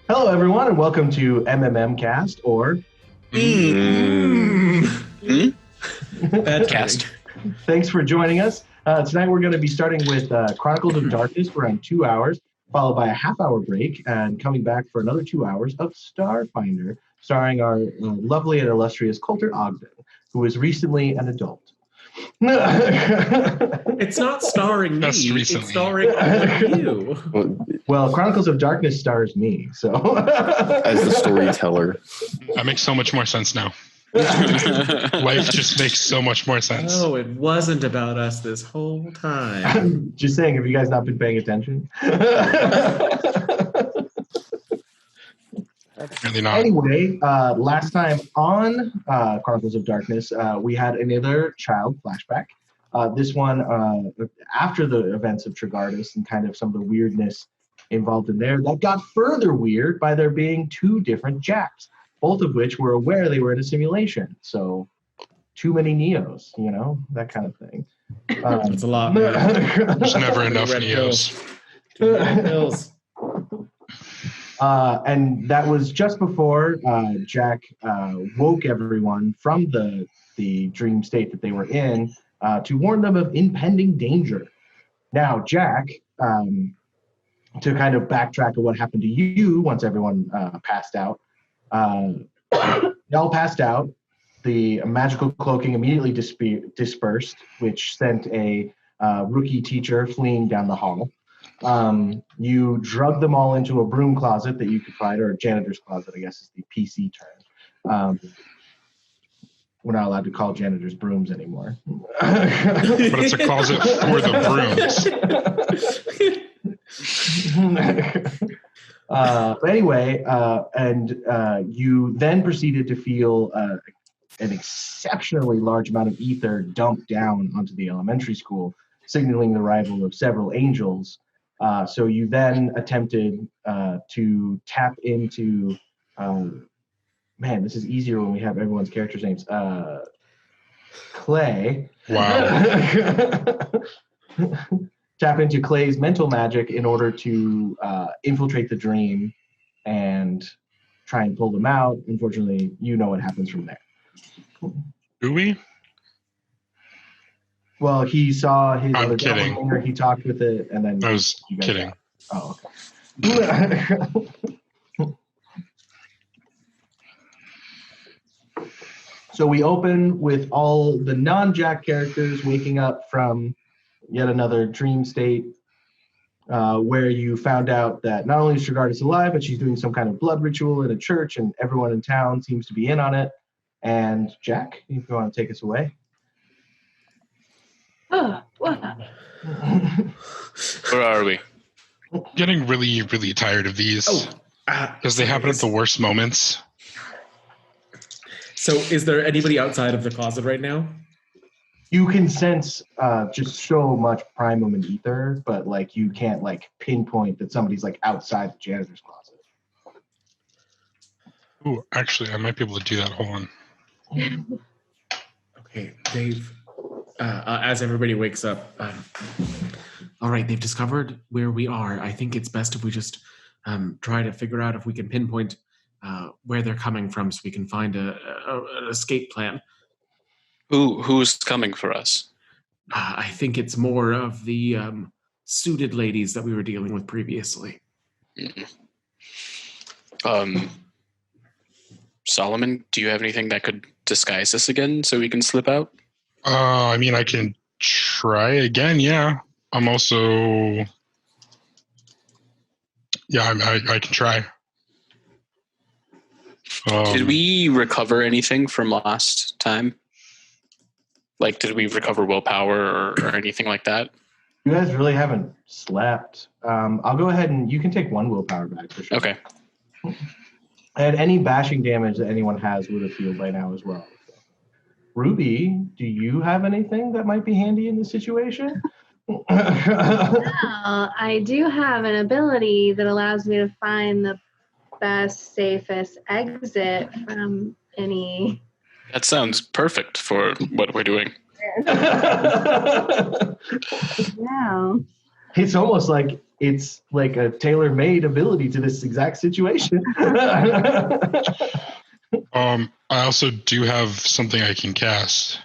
Hello, everyone, and welcome to MMMcast, or Badcast. Thanks for joining us. Tonight we're going to be starting with Chronicles of Darkness for around 2 hours, followed by a half-hour break, and coming back for another 2 hours of Starfinder, starring our lovely and illustrious Coulter Ogden, who was recently an adult. It's not starring me, it's starring all of you. Well, Chronicles of Darkness stars me, so... As the storyteller. That makes so much more sense now. Life just makes so much more sense. Oh, it wasn't about us this whole time. Just saying, have you guys not been paying attention? Really not. Anyway, last time on Chronicles of Darkness, we had another child flashback. This one after the events of Trigardus and kind of some of the weirdness involved in there. That got further weird by there being two different Jacks, both of which were aware they were in a simulation. So, too many Neos, you know, that kind of thing. It's a lot, man. There's never enough Neos. Pills. And that was just before Jack woke everyone from the dream state that they were in to warn them of impending danger. Now, Jack, to kind of backtrack of what happened to you once everyone passed out, they all passed out. The magical cloaking immediately dispersed, which sent a rookie teacher fleeing down the hall. You drug them all into a broom closet that you could find, or a janitor's closet, I guess is the PC term. We're not allowed to call janitors brooms anymore. But it's a closet for the brooms. But anyway, you then proceeded to feel an exceptionally large amount of ether dumped down onto the elementary school, signaling the arrival of several angels. So you then attempted to tap into, man, this is easier when we have everyone's characters' names. Clay. Wow. Tap into Clay's mental magic in order to infiltrate the dream and try and pull them out. Unfortunately, you know what happens from there. Do we? Well, he saw his I'm other kidding. doppelganger, he talked with it, and then... I was you guys kidding. got- Oh, okay. So we open with all the non-Jack characters waking up from yet another dream state where you found out that not only is Trigardus alive, but she's doing some kind of blood ritual in a church, and everyone in town seems to be in on it. And Jack, if you want to take us away. Oh, what? Where are we? Getting really, really tired of these because they happen at the worst moments. So is there anybody outside of the closet right now? You can sense just so much primum and ether, but like you can't like pinpoint that somebody's like outside the janitor's closet. Ooh, actually, I might be able to do that. Hold on. Okay, they've, as everybody wakes up, all right, they've discovered where we are. I think it's best if we just try to figure out if we can pinpoint where they're coming from so we can find an escape plan. Who's coming for us? I think it's more of the suited ladies that we were dealing with previously. Solomon, do you have anything that could disguise us again so we can slip out? I mean, I can try again. Yeah, I'm also. Yeah, I can try. Did we recover anything from last time? Like, did we recover willpower or anything like that? You guys really haven't slept. I'll go ahead and you can take one willpower back for sure. Okay. And any bashing damage that anyone has would have healed by now as well. Ruby, do you have anything that might be handy in this situation? Well, I do have an ability that allows me to find the best, safest exit from any... That sounds perfect for what we're doing. Yeah. It's almost like it's like a tailor-made ability to this exact situation. I also do have something I can cast.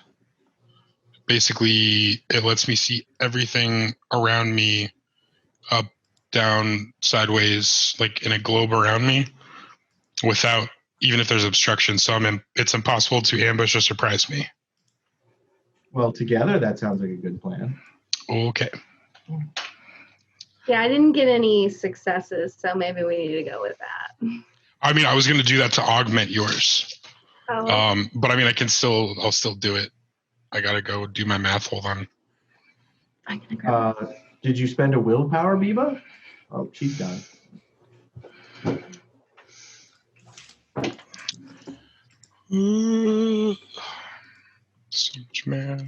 Basically, it lets me see everything around me, up, down, sideways, like in a globe around me, without, even if there's obstruction. So it's impossible to ambush or surprise me. Well, together, that sounds like a good plan. Okay. Yeah, I didn't get any successes, so maybe we need to go with that. I mean, I was going to do that to augment yours. Oh. But I mean, I'll still do it. I got to go do my math. Hold on. I'm gonna grab Did you spend a willpower, Biba? Oh, she's done. So much math.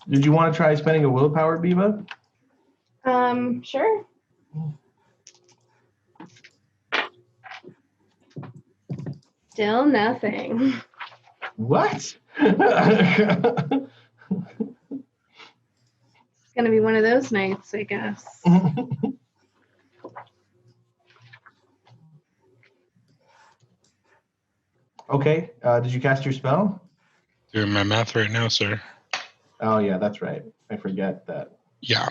Did you want to try spending a willpower, Biba? Sure. Still nothing. What? It's gonna be one of those nights, I guess. Okay. Did you cast your spell? Doing my math right now, sir. Oh, yeah, that's right. I forget that. Yeah.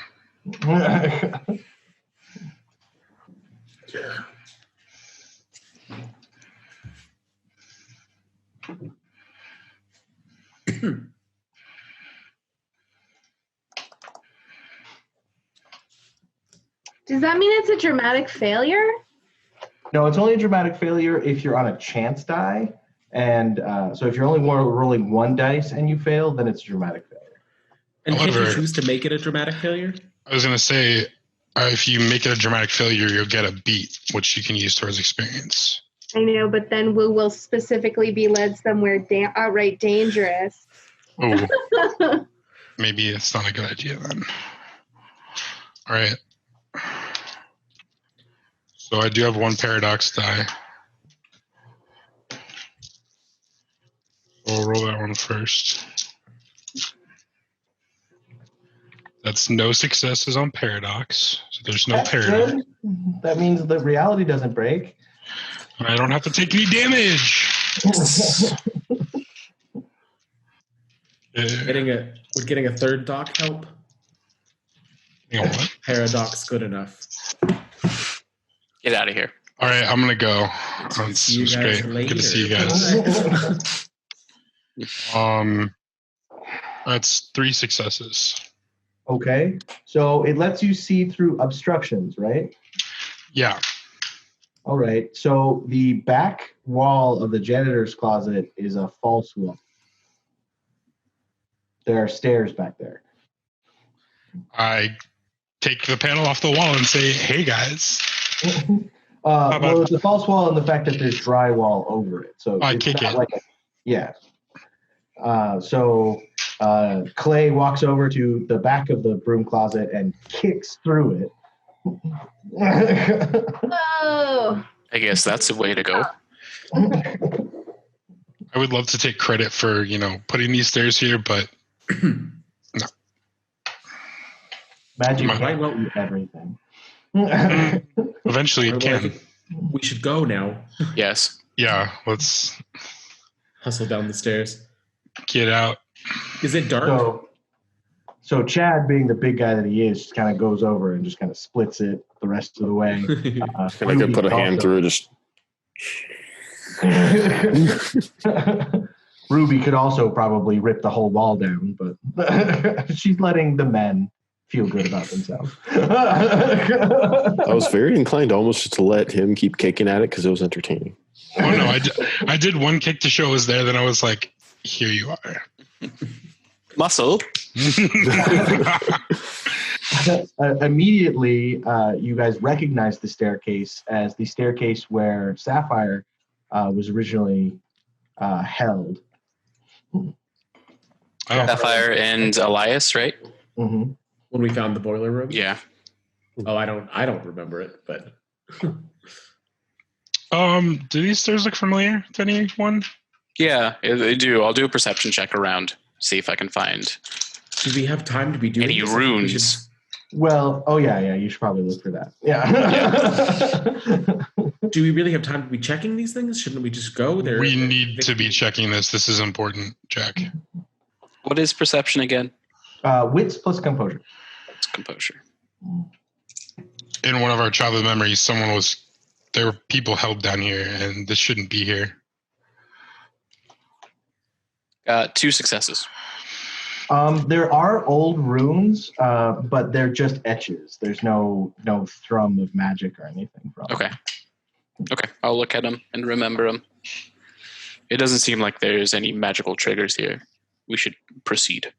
Does that mean it's a dramatic failure? No, it's only a dramatic failure if you're on a chance die. And so if you're only rolling one dice and you fail, then it's a dramatic failure. And can't you However- choose to make it a dramatic failure? I was going to say, if you make it a dramatic failure, you'll get a beat, which you can use towards experience. I know, but then we will specifically be led somewhere outright dangerous. Oh, maybe it's not a good idea then. All right. So I do have one paradox die. I'll roll that one first. That's no successes on paradox. So there's no That's paradox. good. That means the reality doesn't break. I don't have to take any damage. Would getting a third doc help? You know what? Paradox good enough. Get out of here. All right, I'm gonna go. See you That's guys great. later. Good to see you guys. That's 3 successes. Okay. So it lets you see through obstructions, right? Yeah. All right. So the back wall of the janitor's closet is a false wall. There are stairs back there. I take the panel off the wall and say, "Hey guys." Well, it's a false wall in the fact that there's drywall over it. So I it's kick not it. like yeah. So Clay walks over to the back of the broom closet and kicks through it. Oh. I guess that's the way to go. I would love to take credit for, putting these stairs here, but no. Magic Might- can't do everything. Eventually it Well, I can. think we should go now. Yes. Yeah, let's Hustle down the stairs. get out. Is it dark? So Chad, being the big guy that he is, just kind of goes over and just kind of splits it the rest of the way. And I Ruby could put a hand through it. Just Ruby could also probably rip the whole wall down, but she's letting the men feel good about themselves. I was very inclined almost to let him keep kicking at it because it was entertaining. Oh no, I did one kick to show it was there, then I was like, here you are. Muscle. Immediately, you guys recognize the staircase as the staircase where Sapphire was originally held. Oh. Sapphire and Elias, right? Mm-hmm. When we found the boiler room? Yeah. Oh, I don't remember it, but Do these stairs look familiar to anyone? Yeah, they do. I'll do a perception check around, see if I can find do we have time to be doing any this? I think we runes. should- Well, yeah, you should probably look for that. Yeah. Do we really have time to be checking these things? Shouldn't we just go there? We need to be checking this. This is important, Jack. What is perception again? Wits plus composure. It's composure. In one of our childhood memories, there were people held down here, and this shouldn't be here. 2 successes. There are old runes, but they're just etches. There's no thrum of magic or anything from them. Okay, I'll look at them and remember them. It doesn't seem like there's any magical triggers here. We should proceed.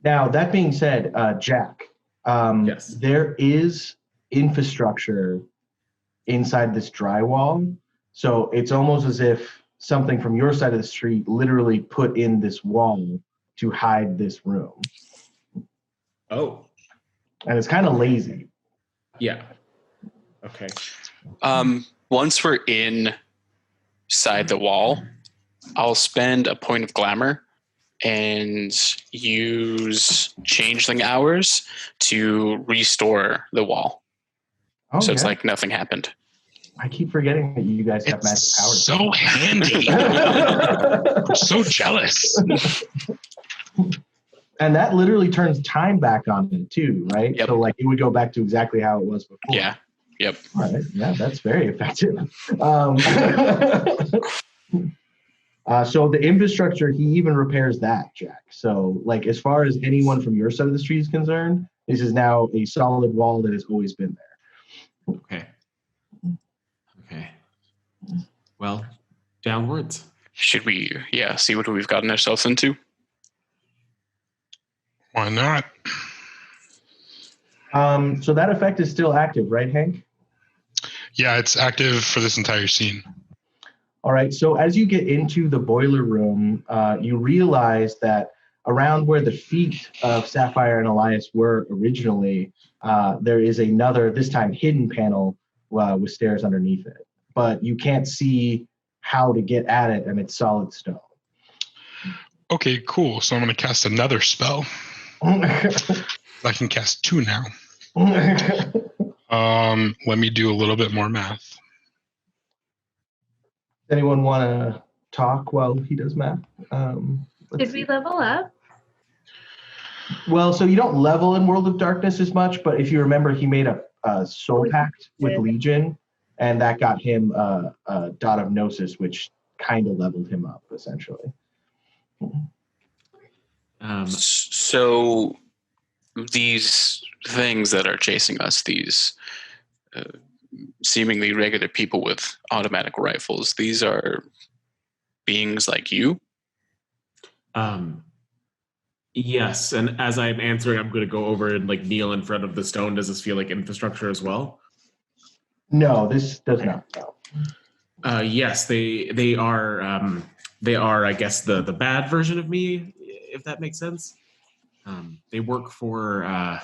Now, that being said, Jack, Yes. there is infrastructure inside this drywall. So it's almost as if something from your side of the street literally put in this wall to hide this room. Oh, And it's kind of lazy. yeah. Okay. Once we're inside the wall, I'll spend a point of glamour and use changeling hours to restore the wall. Okay. So it's like nothing happened. I keep forgetting that you guys have magic It's powers. so handy. I'm so jealous. And that literally turns time back on it too, right? Yep. So like it would go back to exactly how it was before. Yeah. Yep. All right. Yeah, that's very effective. So the infrastructure, he even repairs that, Jack. So like as far as anyone from your side of the street is concerned, this is now a solid wall that has always been there. Okay. Well, downwards. Should we, see what we've gotten ourselves into? Why not? So that effect is still active, right, Hank? Yeah, it's active for this entire scene. All right. So as you get into the boiler room, you realize that around where the feet of Sapphire and Elias were originally, there is another, this time hidden panel with stairs underneath it. But you can't see how to get at it, and it's solid stone. Okay, cool. So I'm going to cast another spell. I can cast 2 now. Let me do a little bit more math. Anyone want to talk while he does math? Did we level up? Well, so you don't level in World of Darkness as much, but if you remember, he made a soul pact with Legion, and that got him a dot of gnosis, which kind of leveled him up, essentially. So these things that are chasing us, these seemingly regular people with automatic rifles, these are beings like you? Yes, and as I'm answering, I'm going to go over and like kneel in front of the stone. Does this feel like infrastructure as well? No, this does not. No. Yes, they are. They are, I guess, the bad version of me, if that makes sense. They work for a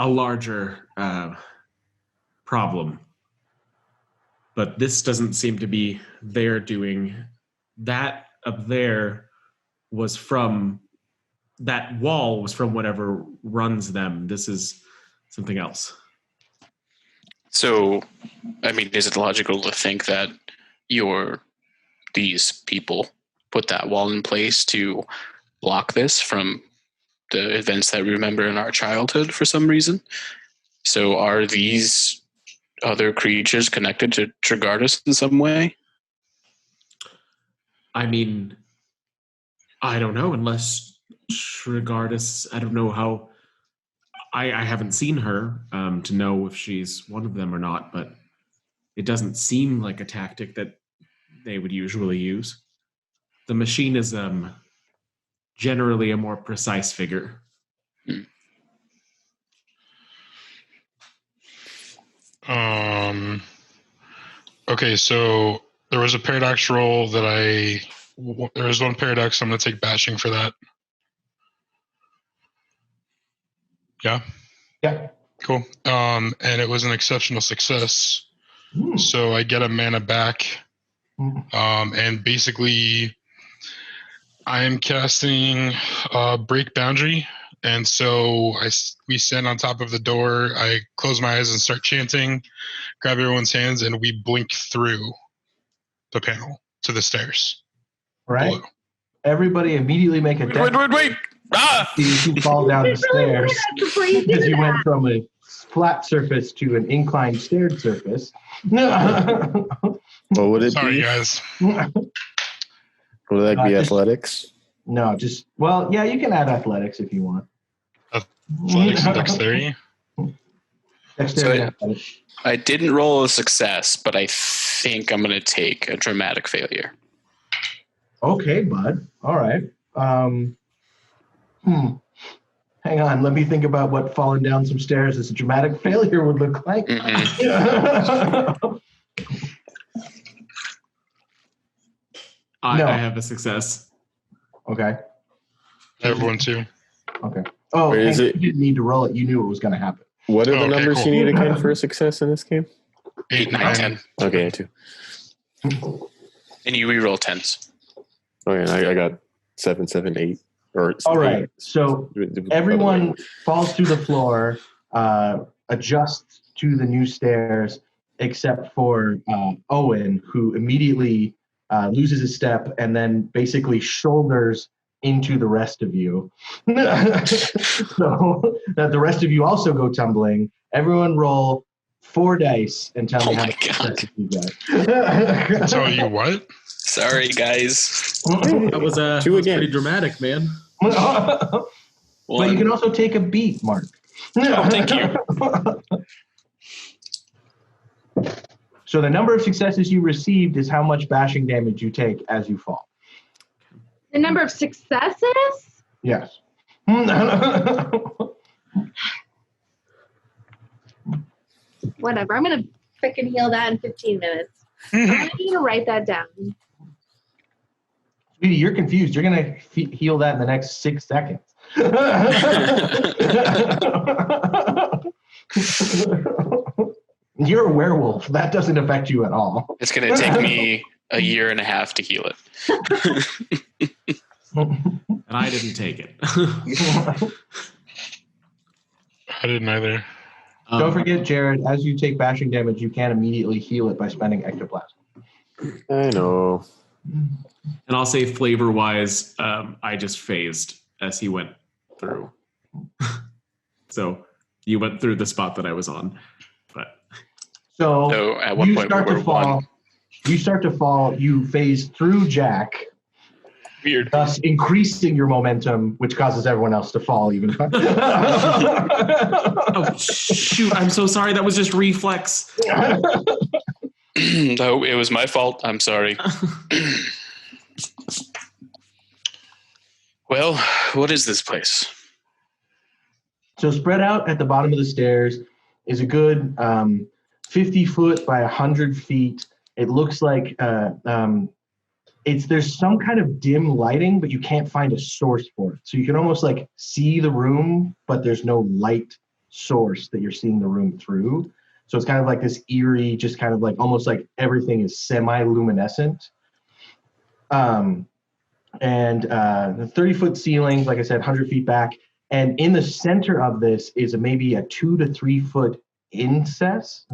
larger problem, but this doesn't seem to be their doing. That up there was from that wall was from whatever runs them. This is something else. So, I mean, is it logical to think that these people put that wall in place to block this from the events that we remember in our childhood for some reason? So are these other creatures connected to Trigardus in some way? I mean, I don't know, unless Trigardus, I don't know how, I haven't seen her to know if she's one of them or not, but it doesn't seem like a tactic that they would usually use. The machine is generally a more precise figure. Okay, so there was a paradox roll that there was one paradox, so I'm going to take bashing for that. Yeah. Yeah. Cool. And it was an exceptional success. So I get a mana back. And basically, I am casting Break Boundary. And so we stand on top of the door. I close my eyes and start chanting, grab everyone's hands, and we blink through the panel to the stairs. Right. Below. Everybody immediately make a Wait. Ah! You fall down the stairs Before you do because you went that. from a flat surface to an inclined staired surface. What would it Sorry, be? guys. Would that be Just- athletics? No, just yeah, you can add athletics if you want. Athletics and dexterity. Dexterity. So- athletics. I didn't roll a success, but I think I'm going to take a dramatic failure. Okay, bud. All right. Hang on. Let me think about what falling down some stairs as a dramatic failure would look like. Mhm. No. I have a success. Okay. Everyone too. Okay. Oh, Wait, is Hank, it- you didn't need to roll it. You knew it was going to happen. What are the Okay, numbers cool. you need again for a success in this game? 8, 9, 10. Okay, 2. And you reroll 10s. Okay, I got 7, 7, 8. Or All right. So everyone falls through the floor, adjusts to the new stairs, except for Owen, who immediately loses a step and then basically shoulders into the rest of you. So that the rest of you also go tumbling. Everyone roll 4 dice and tell me Oh how my many God. successes you got. So you what? Sorry, guys. That was 2 again. pretty dramatic, man. But you can also take a beat, Mark. Oh, thank you. So the number of successes you received is how much bashing damage you take as you fall. The number of successes? Yes. Whatever. I'm going to freaking heal that in 15 minutes. I'm going to need to write that down. Sweetie, you're confused. You're going to heal that in the next 6 seconds. You're a werewolf. That doesn't affect you at all. It's going to take me a year and a half to heal it. And I didn't take it. I didn't either. Don't forget, Jared, as you take bashing damage, you can immediately heal it by spending ectoplasm. I know. And I'll say flavor-wise, I just phased as he went through. So you went through the spot that I was on. But So at one you point, start we to were fall. one. You start to fall. You phase through Jack, Weird. thus increasing your momentum, which causes everyone else to fall even. oh shoot! I'm so sorry. That was just reflex. No, it was my fault. I'm sorry. Well, what is this place? So spread out at the bottom of the stairs is a good 50 foot by 100 feet. It looks like there's some kind of dim lighting, but you can't find a source for it. So you can almost like see the room, but there's no light source that you're seeing the room through. So it's kind of like this eerie, just kind of like almost like everything is semi-luminescent. And the 30-foot ceiling, like I said, 100 feet back. And in the center of this is maybe a 2 to 3 foot recess,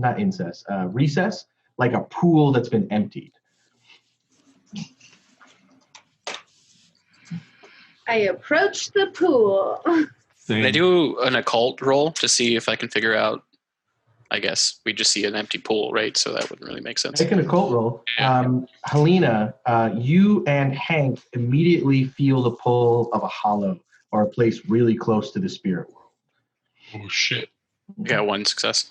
like a pool that's been emptied. I approach the pool. Can I do an occult roll to see if I can figure out? I guess we just see an empty pool, right? So that wouldn't really make sense. Make an occult roll. Helena, you and Hank immediately feel the pull of a hollow or a place really close to the spirit world. Oh shit! I got 1 success.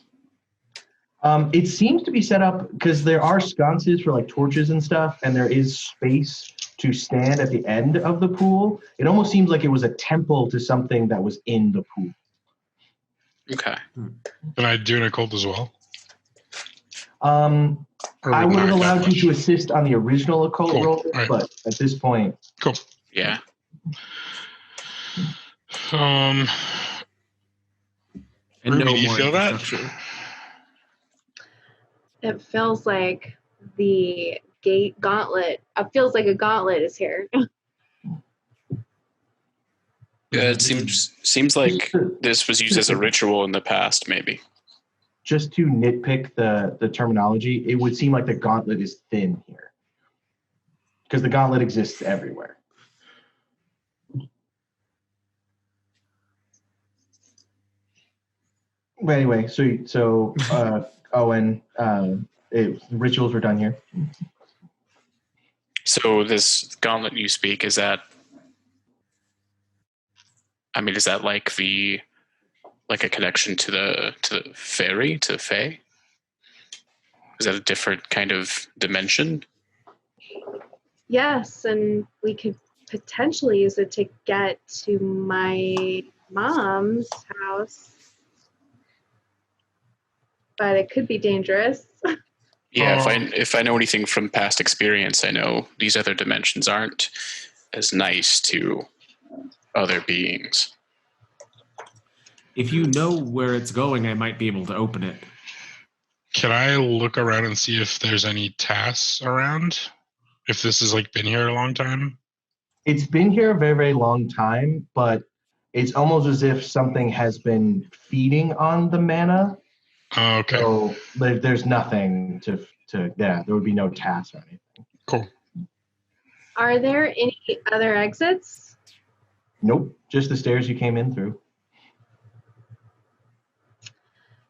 It seems to be set up because there are sconces for like torches and stuff, and there is space to stand at the end of the pool. It almost seems like it was a temple to something that was in the pool. Okay. Can I do an occult as well? I would have not allowed that you to assist on the original occult Cool. roll, All right. but at this point, Cool. Yeah. And Ruby, no do you more feel that? infrastructure. It feels like the gate gauntlet. It feels like a gauntlet is here. Yeah, it seems like this was used as a ritual in the past, maybe. Just to nitpick the terminology, it would seem like the gauntlet is thin here. Because the gauntlet exists everywhere. But anyway, so Owen, rituals were done here. So this gauntlet you speak, is that like a connection to the fairy, to Fae? Is that a different kind of dimension? Yes, and we could potentially use it to get to my mom's house. But it could be dangerous. Yeah, if I know anything from past experience, I know these other dimensions aren't as nice to other beings. If you know where it's going, I might be able to open it. Can I look around and see if there's any tasks around? If this has like been here a long time? It's been here a very, very long time, but it's almost as if something has been feeding on the mana. Oh, okay. So there's nothing there would be no tasks or anything. Cool. Are there any other exits? Nope, just the stairs you came in through.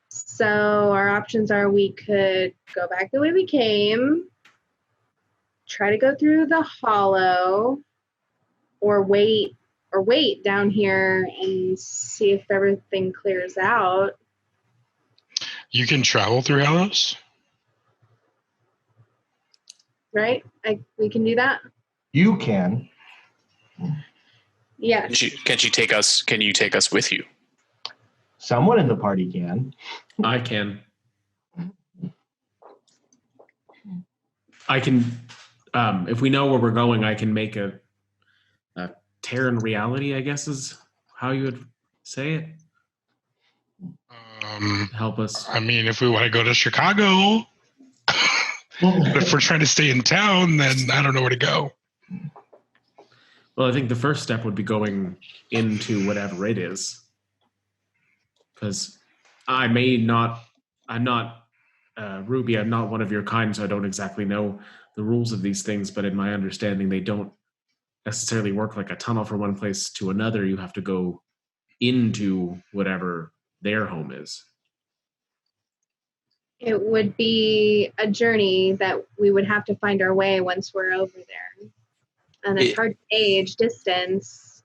So our options are we could go back the way we came, try to go through the hollow, or wait down here and see if everything clears out. You can travel through hollows? Right? We can do that? You can. Yes. Can you take us with you? Someone in the party can. I can. If we know where we're going, I can make a Terran reality, I guess is how you would say it. Help us. I mean, if we want to go to Chicago, but if we're trying to stay in town, then I don't know where to go. Well, I think the first step would be going into whatever it is. Because Ruby, I'm not one of your kind, so I don't exactly know the rules of these things, but in my understanding, they don't necessarily work like a tunnel from one place to another. You have to go into whatever their home is. It would be a journey that we would have to find our way once we're over there. And it's hard to gauge distance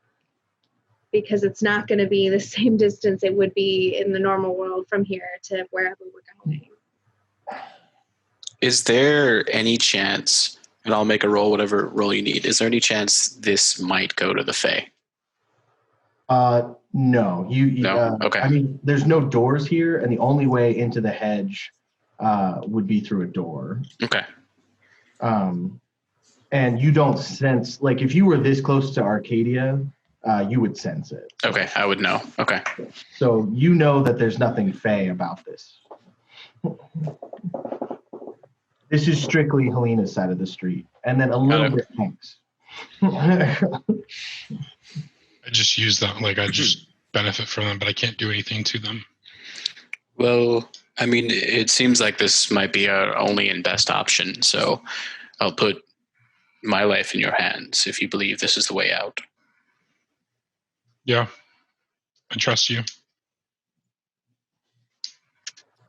because it's not going to be the same distance it would be in the normal world from here to wherever we're going. Is there any chance, and I'll make a roll, whatever roll you need, is there any chance this might go to the Fae? No. No? Okay. I mean, there's no doors here, and the only way into the hedge would be through a door. Okay. And you don't sense, like, if you were this close to Arcadia, you would sense it. Okay, I would know. Okay. So you know that there's nothing Fae about this. This is strictly Helena's side of the street, and then a little bit Hank's. I just use them, like I just benefit from them, but I can't do anything to them. Well, I mean, it seems like this might be our only and best option, so I'll put my life in your hands if you believe this is the way out. Yeah, I trust you.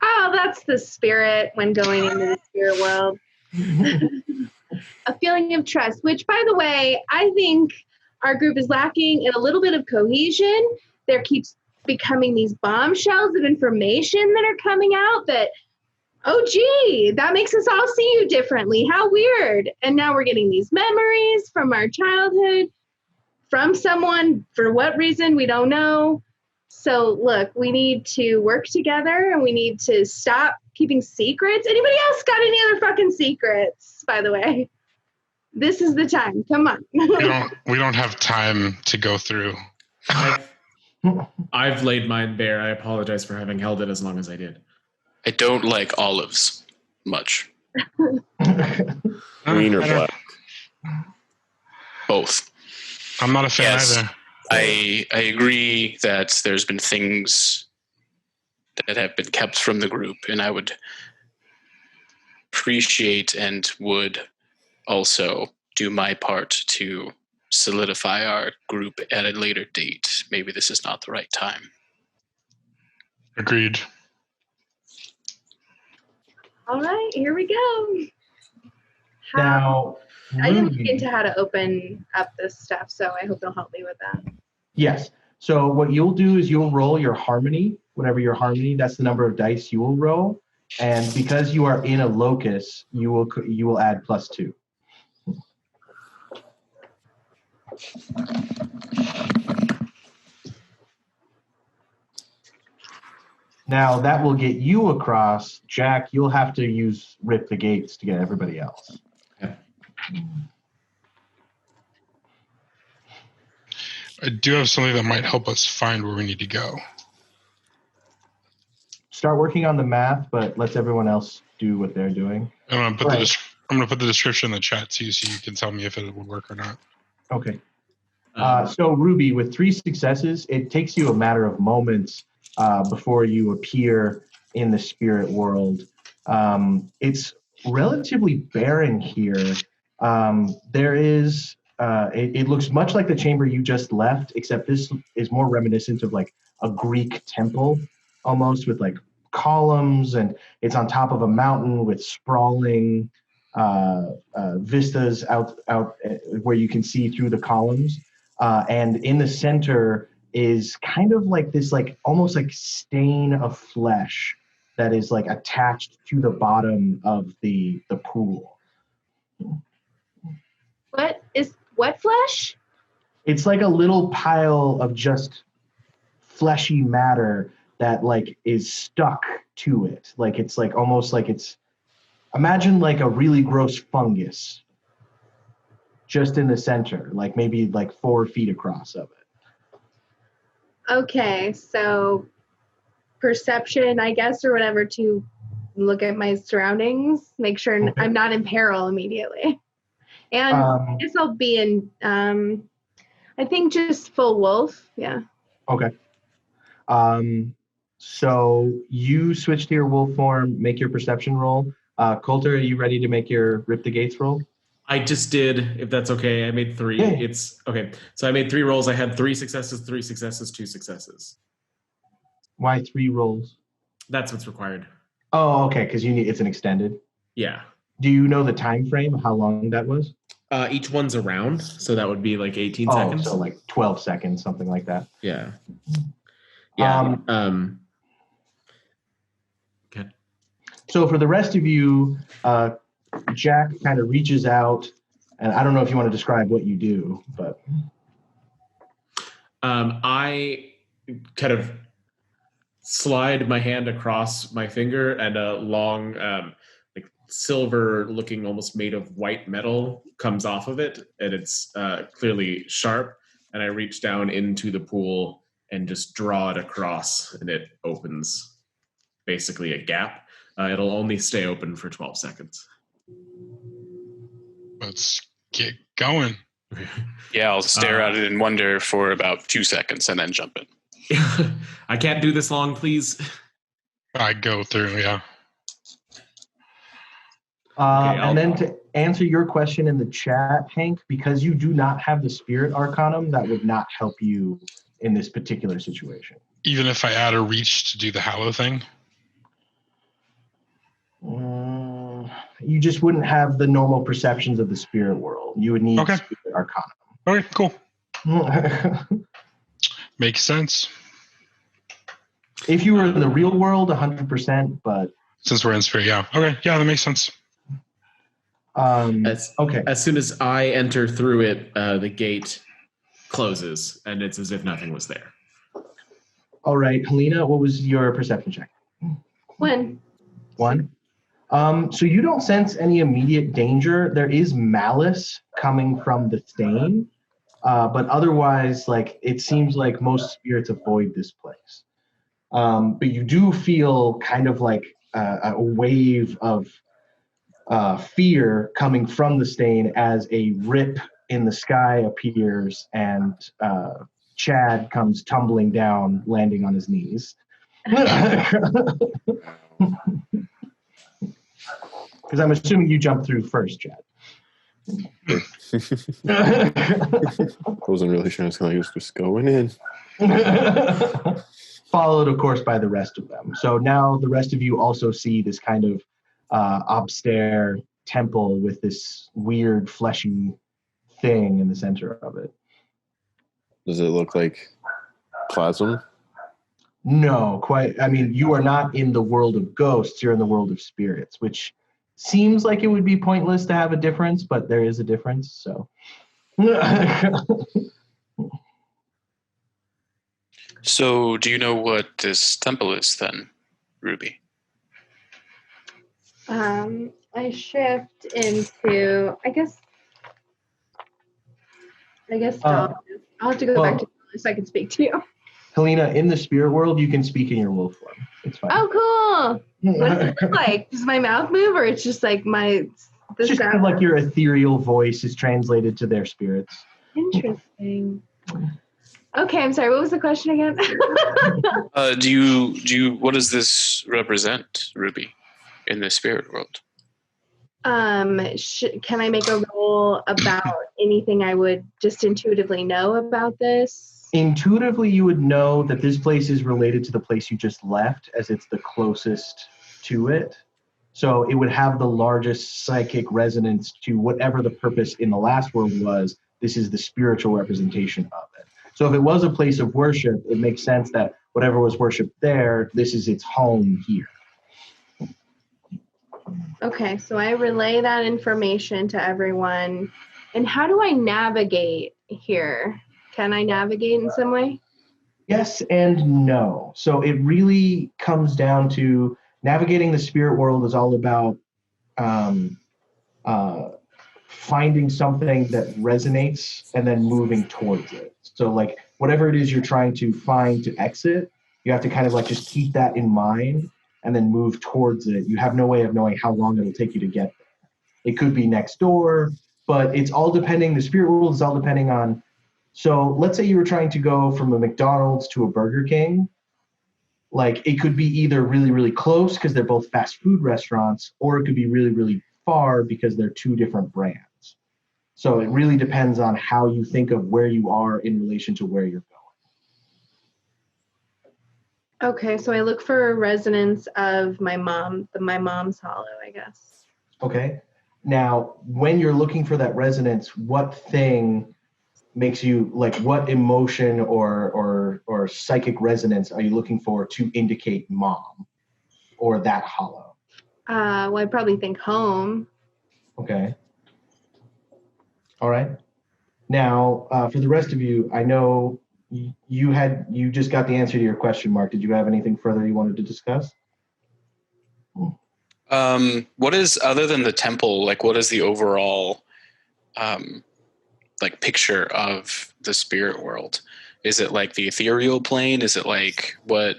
Oh, that's the spirit when going into the spirit world. A feeling of trust, which, by the way, I think our group is lacking in a little bit of cohesion. There keeps becoming these bombshells of information that are coming out that, oh, gee, that makes us all see you differently. How weird. And now we're getting these memories from our childhood, from someone, for what reason, we don't know. So, look, we need to work together and we need to stop keeping secrets. Anybody else got any other fucking secrets, by the way? This is the time. Come on. We don't have time to go through. I've laid mine bare. I apologize for having held it as long as I did. I don't like olives much. Green or black? Both. I'm not a fan Yes. either. I agree that there's been things that have been kept from the group, and I would appreciate and would also do my part to solidify our group at a later date. Maybe this is not the right time. Agreed. All right, here we go. Now, I didn't look Ruby- into how to open up this stuff, so I hope you'll help me with that. Yes. So what you'll do is you'll roll your harmony, whatever your harmony, that's the number of dice you will roll. And because you are in a locus, you will add +2. Now that will get you across. Jack, you'll have to use Rip the Gates to get everybody else. I do have something that might help us find where we need to go. Start working on the math, but let everyone else do what they're doing. I'm gonna put Right. I'm gonna put the description in the chat too, so you can tell me if it would work or not. Okay. So Ruby, with 3 successes, it takes you a matter of moments before you appear in the spirit world. It's relatively barren here. There is, it looks much like the chamber you just left, except this is more reminiscent of like a Greek temple, almost, with like columns, and it's on top of a mountain with sprawling vistas out where you can see through the columns. And in the center is kind of like this, like almost like stain of flesh that is like attached to the bottom of the pool. What flesh? It's like a little pile of just fleshy matter that like is stuck to it. Like it's like almost like it's, imagine like a really gross fungus just in the center, like maybe like 4 feet across of it. Okay, so perception, I guess, or whatever, to look at my surroundings, make sure Okay. I'm not in peril immediately. And I guess I'll be in, I think just full wolf. Yeah. Okay. So you switch to your wolf form, make your perception roll. Coulter, are you ready to make your Rip the Gates roll? I just did, if that's okay. I made 3. Yeah. It's okay. So I made 3 rolls. I had 3 successes, 3 successes, 2 successes. Why 3 rolls? That's what's required. Oh, okay, because it's an extended. Yeah. Do you know the time frame, how long that was? Each one's a round, so that would be like 18 Oh, seconds. so like 12 seconds, something like that. Yeah. Yeah. Okay. So for the rest of you, Jack kind of reaches out, and I don't know if you want to describe what you do, but I kind of slide my hand across my finger, and a long, like silver looking, almost made of white metal comes off of it, and it's clearly sharp. And I reach down into the pool and just draw it across, and it opens basically a gap. It'll only stay open for 12 seconds. Let's get going. Yeah, I'll stare at it and wonder for about 2 seconds and then jump in. I can't do this long, please. I go through, yeah. and then to answer your question in the chat, Hank, because you do not have the Spirit Arcanum, that would not help you in this particular situation. Even if I add a reach to do the Hallow thing? You just wouldn't have the normal perceptions of the spirit world. You would need Okay. Spirit Arcanum. Okay, cool. Makes sense. If you were in the real world, 100%, but Since we're in spirit, yeah. Okay, yeah, that makes sense. okay. As soon as I enter through it, the gate closes, and it's as if nothing was there. All right, Helena, what was your perception check? When? 1. So you don't sense any immediate danger. There is malice coming from the stain, But otherwise, like it seems like most spirits avoid this place. But you do feel kind of like a wave of fear coming from the stain as a rip in the sky appears and Chad comes tumbling down, landing on his knees. Because I'm assuming you jumped through first, Chad. I wasn't really sure. He was just going in. Followed, of course, by the rest of them. So now the rest of you also see this kind of upstairs temple with this weird fleshy thing in the center of it. Does it look like plasm? No, quite. I mean, you are not in the world of ghosts. You're in the world of spirits, which seems like it would be pointless to have a difference, but there is a difference. So. So, do you know what this temple is then, Ruby? I shift into, I guess I'll have to go back to Willis so I can speak to you. Helena, in the spirit world, you can speak in your wolf form. It's fine. Oh, cool. What does it look like? Does my mouth move, or it's just like It's just kind of like your ethereal voice is translated to their spirits. Interesting. Okay, I'm sorry. What was the question again? Do you? What does this represent, Ruby, in the spirit world? Can I make a roll about anything I would just intuitively know about this? Intuitively, you would know that this place is related to the place you just left, as it's the closest to it. So it would have the largest psychic resonance to whatever the purpose in the last world was. This is the spiritual representation of it. So if it was a place of worship, it makes sense that whatever was worshipped there, this is its home here. Okay, so I relay that information to everyone. And how do I navigate here? Can I navigate in some way? Yes and no. So it really comes down to navigating the spirit world is all about finding something that resonates and then moving towards it. So like whatever it is you're trying to find to exit, you have to kind of like just keep that in mind and then move towards it. You have no way of knowing how long it'll take you to get there. It could be next door, but it's all depending, the spirit world is all depending on, so let's say you were trying to go from a McDonald's to a Burger King. Like it could be either really, really close because they're both fast food restaurants, or it could be really, really far because they're two different brands. So it really depends on how you think of where you are in relation to where you're going. Okay, so I look for a resonance of my mom's hollow, I guess. Okay. Now, when you're looking for that resonance, what thing makes you, like what emotion or psychic resonance are you looking for to indicate mom or that hollow? Well, I probably think home. Okay. All right. Now, for the rest of you, I know you just got the answer to your question, Mark. Did you have anything further you wanted to discuss? What is, other than the temple, like what is the overall like picture of the spirit world? Is it like the ethereal plane? Is it like what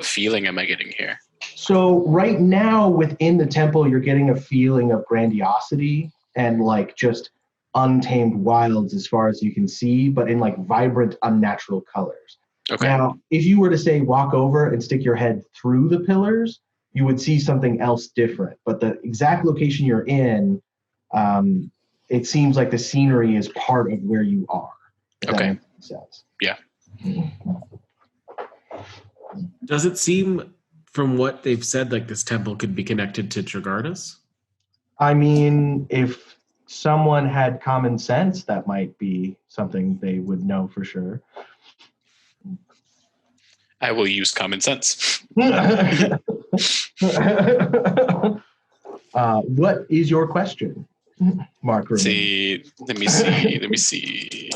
feeling am I getting here? So right now within the temple, you're getting a feeling of grandiosity and like just untamed wilds as far as you can see, but in like vibrant, unnatural colors. Okay. Now, if you were to say walk over and stick your head through the pillars, you would see something else different. But the exact location you're in, it seems like the scenery is part of where you are. Okay. That makes sense. Yeah. Does it seem, from what they've said, like this temple could be connected to Tragardas? I mean, if someone had common sense, that might be something they would know for sure. I will use common sense. What is your question, Mark? Let me see.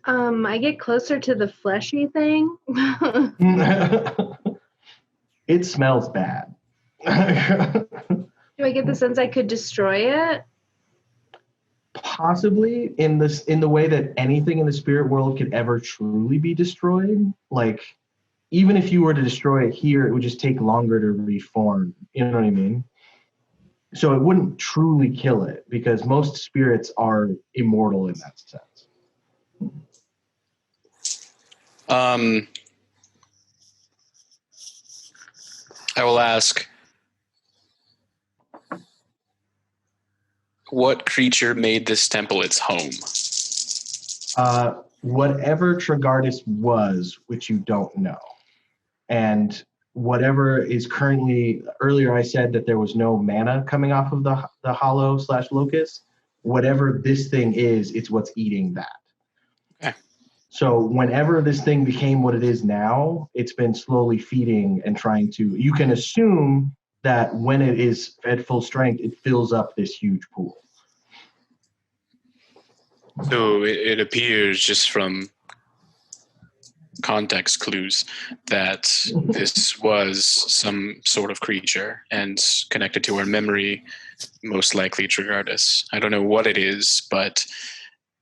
I get closer to the fleshy thing. It smells bad. Do I get the sense I could destroy it? Possibly in the way that anything in the spirit world could ever truly be destroyed. Like, even if you were to destroy it here, it would just take longer to reform. You know what I mean? So it wouldn't truly kill it because most spirits are immortal in that sense. I will ask, what creature made this temple its home? Whatever Tragardis was, which you don't know. And whatever is currently, earlier I said that there was no mana coming off of the hollow / locust. Whatever this thing is, it's what's eating that. Okay. So whenever this thing became what it is now, it's been slowly feeding and trying to, you can assume that when it is at full strength, it fills up this huge pool. So it appears just from context clues that this was some sort of creature and connected to our memory, most likely Tragardis. I don't know what it is, but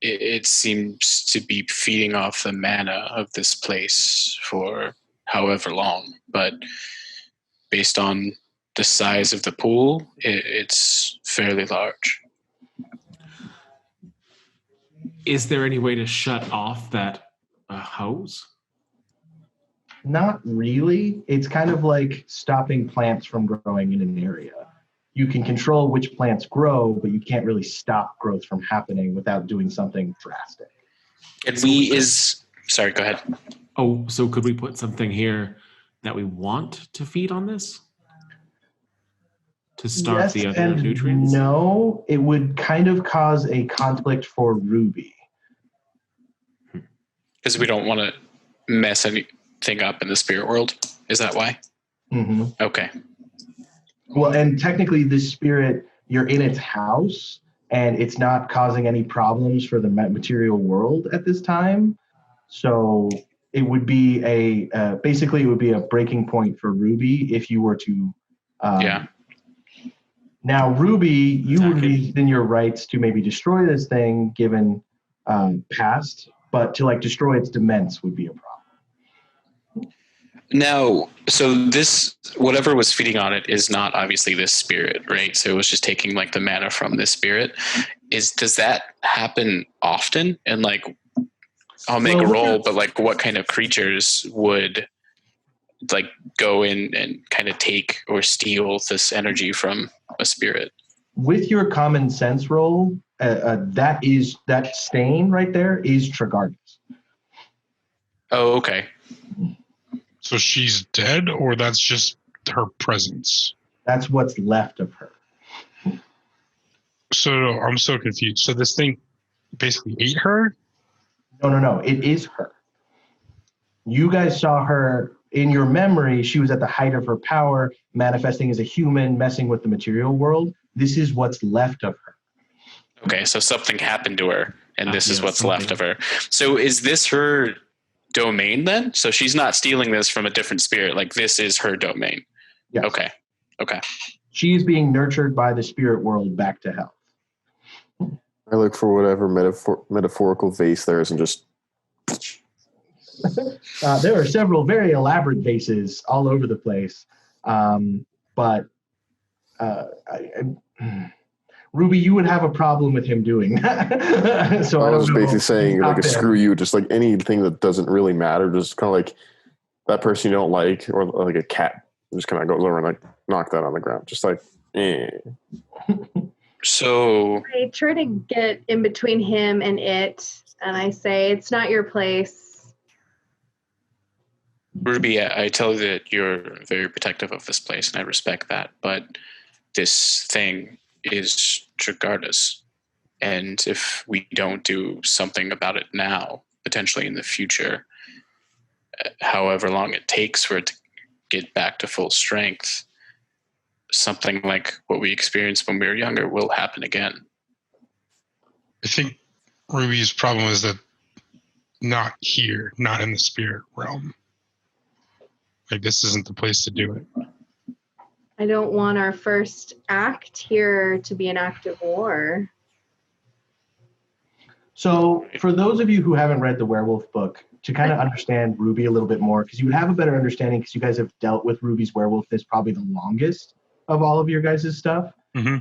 it seems to be feeding off the mana of this place for however long. But based on the size of the pool, it's fairly large. Is there any way to shut off that hose? Not really. It's kind of like stopping plants from growing in an area. You can control which plants grow, but you can't really stop growth from happening without doing something drastic. Sorry, go ahead. Oh, so could we put something here that we want to feed on this? To starve Yes the other and nutrients? no, it would kind of cause a conflict for Ruby. Because we don't want to mess anything up in the spirit world. Is that why? Mm-hmm. Okay. Well, and technically this spirit, you're in its house, and it's not causing any problems for the material world at this time. So it would be basically it would be a breaking point for Ruby if you were to. Yeah. Now, Ruby, you would be within your rights to maybe destroy this thing given past, but to destroy its dements would be a problem. Now, so this, whatever was feeding on it is not obviously this spirit, right? So it was just taking the mana from this spirit. Does that happen often? And I'll make a roll, but what kind of creatures would go in and kind of take or steal this energy from a spirit? With your common sense roll, that stain right there is Tragardis. Oh, okay. So she's dead, or that's just her presence? That's what's left of her. So I'm so confused. So this thing basically ate her? No. It is her. You guys saw her in your memory. She was at the height of her power, manifesting as a human, messing with the material world. This is what's left of her. Okay, so something happened to her, and this is what's left of her. So is this her domain then? So she's not stealing this from a different spirit. This is her domain. Yes. Okay. She is being nurtured by the spirit world back to health. I look for whatever metaphorical vase there is and just... There are several very elaborate vases all over the place. But Ruby, you would have a problem with him doing that. So I was basically saying, screw you, just anything that doesn't really matter, just kind of that person you don't like, or a cat just kind of goes over and knock that on the ground. Just So I try to get in between him and it, and I say, it's not your place. Ruby, I tell you that you're very protective of this place, and I respect that, but this thing is Tragardis, and if we don't do something about it now, potentially in the future, however long it takes for it to get back to full strength, something like what we experienced when we were younger will happen again. I think Ruby's problem is that not here, not in the spirit realm. This isn't the place to do it. I don't want our first act here to be an act of war. So for those of you who haven't read the werewolf book, to kind of understand Ruby a little bit more, because you would have a better understanding because you guys have dealt with Ruby's werewolfness probably the longest of all of your guys' stuff. Mm-hmm.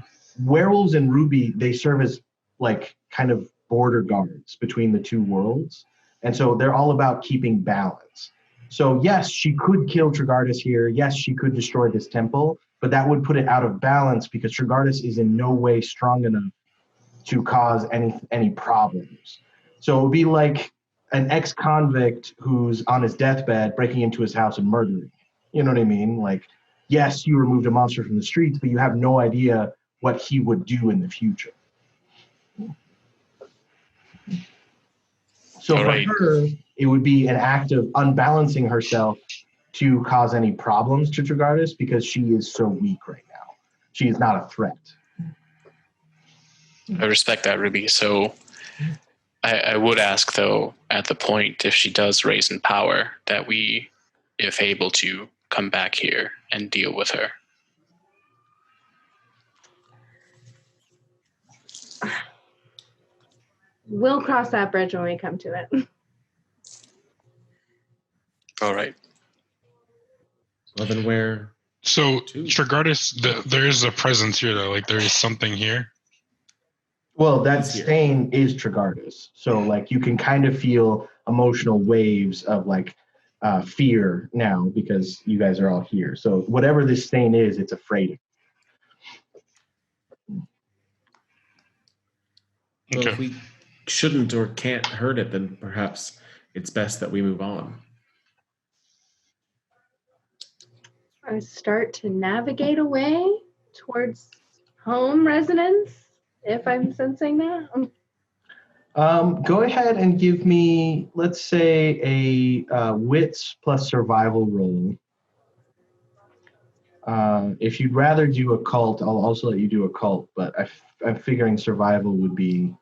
Werewolves and Ruby, they serve as like kind of border guards between the two worlds. And so they're all about keeping balance. So yes, she could kill Trigardus here. Yes, she could destroy this temple, but that would put it out of balance because Trigardus is in no way strong enough to cause any problems. So it would be like an ex-convict who's on his deathbed breaking into his house and murdering. You know what I mean? Like, yes, you removed a monster from the streets, but you have no idea what he would do in the future. So All for right. her, it would be an act of unbalancing herself to cause any problems to Trigardus because she is so weak right now. She is not a threat. I respect that, Ruby. So I would ask, though, at the point, if she does raise in power, that we, if able to, come back here and deal with her. We'll cross that bridge when we come to it. All right. Well, then where? So, Trigardus, there is a presence here, though. Like, there is something here. Well, that It's here. stain is Trigardus. So, like, you can kind of feel emotional waves of, like, fear now because you guys are all here. So, whatever this stain is, it's afraid of. Well, Okay. if we shouldn't or can't hurt it, then perhaps it's best that we move on. I start to navigate away towards home residence, if I'm sensing that. Go ahead and give me, let's say, a wits plus survival roll. If you'd rather do occult, I'll also let you do occult, but I'm figuring survival would be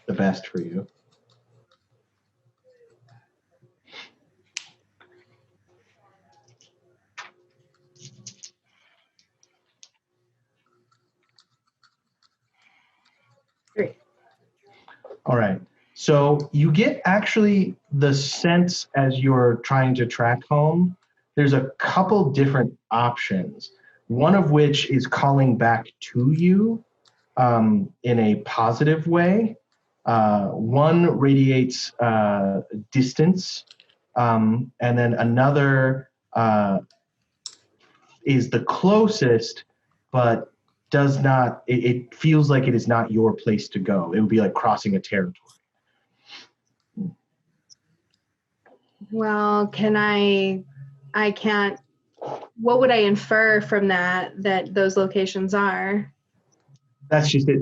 the best for you. Great. All right. So you get actually the sense as you're trying to track home, there's a couple different options. One of which is calling back to you in a positive way. One radiates distance, and then another is the closest, but does not, it feels like it is not your place to go. It would be like crossing a territory. Well, I can't, what would I infer from that those locations are? That's just it.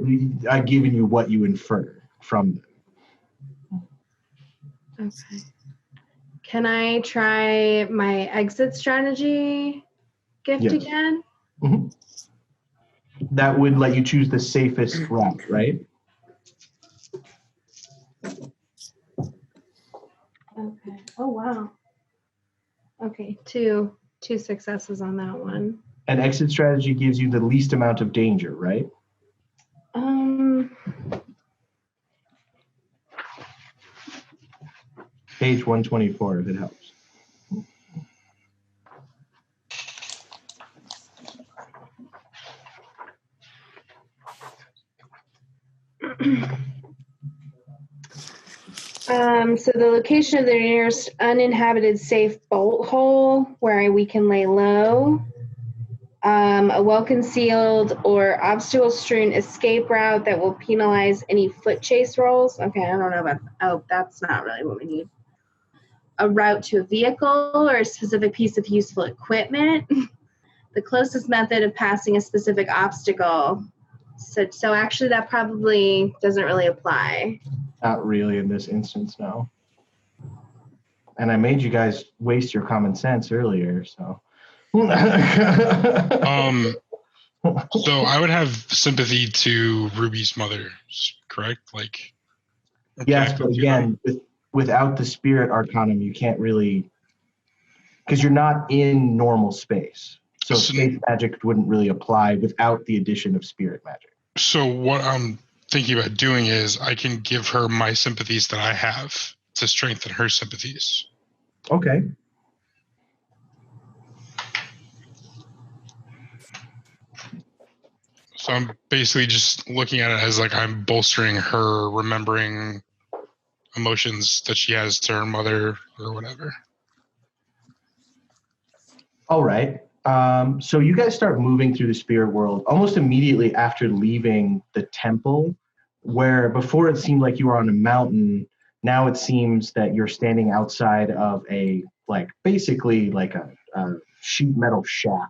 I've given you what you infer from them. Okay. Can I try my exit strategy gift Yes. again? Mm-hmm. That would let you choose the safest route, right? Okay. Oh, wow. Okay, two successes on that one. An exit strategy gives you the least amount of danger, right? Page 124, if it helps. So the location of the nearest uninhabited safe bolt hole where we can lay low, a well-concealed or obstacle-strewn escape route that will penalize any foot chase rolls. Okay, I don't know about, that's not really what we need. A route to a vehicle or a specific piece of useful equipment. The closest method of passing a specific obstacle. So actually that probably doesn't really apply. Not really in this instance, no. And I made you guys waste your common sense earlier, so. So I would have sympathy to Ruby's mother, correct? Like. Yes, but again, without the spirit arcanum, you can't really, because you're not in normal space. So space magic wouldn't really apply without the addition of spirit magic. So what I'm thinking about doing is I can give her my sympathies that I have to strengthen her sympathies. Okay. So I'm basically just looking at it as like I'm bolstering her remembering emotions that she has to her mother or whatever. All right. So you guys start moving through the spirit world almost immediately after leaving the temple, where before it seemed like you were on a mountain. Now it seems that you're standing outside of basically a sheet metal shack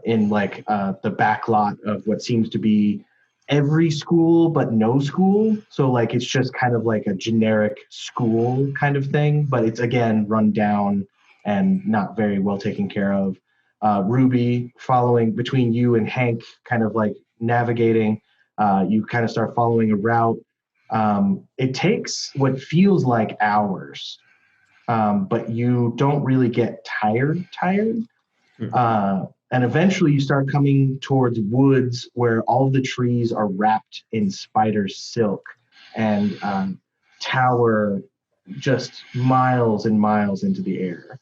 in the back lot of what seems to be every school but no school. So it's just kind of like a generic school kind of thing, but it's again run down and not very well taken care of. Ruby, following between you and Hank, kind of navigating, you kind of start following a route. It takes what feels like hours, but you don't really get tired. And eventually you start coming towards woods where all the trees are wrapped in spider silk and tower just miles and miles into the air.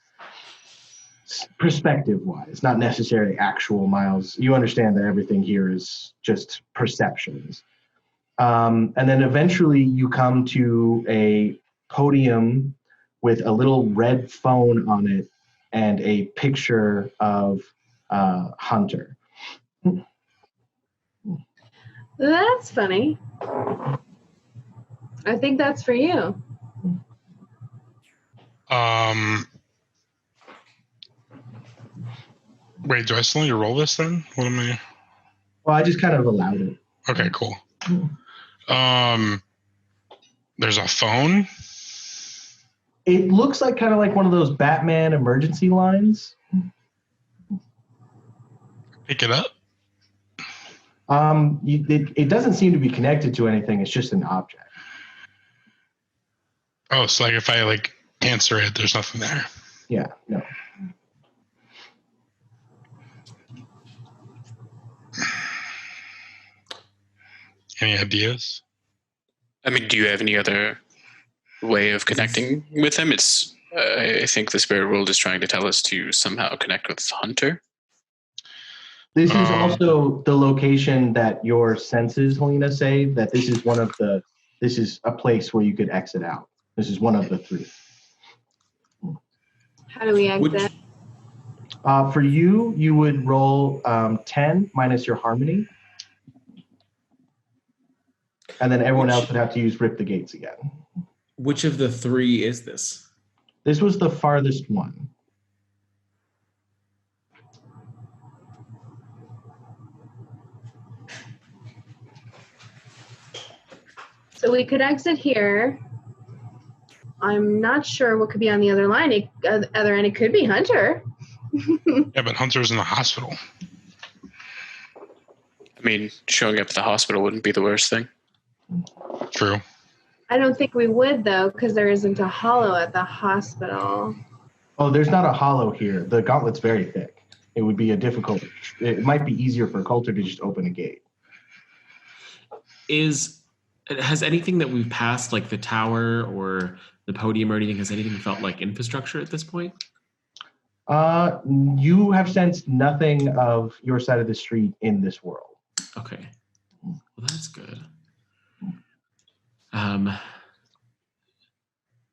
Perspective-wise, not necessarily actual miles. You understand that everything here is just perceptions. And then eventually you come to a podium with a little red phone on it and a picture of Hunter. That's funny. I think that's for you. Wait, do I still need to roll this then? What am I? Well, I just kind of allowed it. Okay, cool. There's a phone. It looks like kind of like one of those Batman emergency lines. Pick it up. It doesn't seem to be connected to anything. It's just an object. Oh, so if I answer it, there's nothing there. Yeah, no. Any ideas? I mean, do you have any other way of connecting with him? It's I think the spirit world is trying to tell us to somehow connect with Hunter. This is also the location that your senses, Helena, say that this is a place where you could exit out. This is one of the three. How do we exit? For you would roll 10 minus your harmony. And then everyone else would have to use Rip the Gates again. Which of the three is this? This was the farthest one. So we could exit here. I'm not sure what could be on the other line. Other end, it could be Hunter. Yeah, but Hunter's in the hospital. I mean, showing up at the hospital wouldn't be the worst thing. True. I don't think we would, though, because there isn't a hollow at the hospital. Oh, there's not a hollow here. The gauntlet's very thick. It would be it might be easier for Coulter to just open a gate. Has anything that we've passed, like the tower or the podium or anything, has anything felt like infrastructure at this point? You have sensed nothing of your side of the street in this world. Okay. Well, that's good.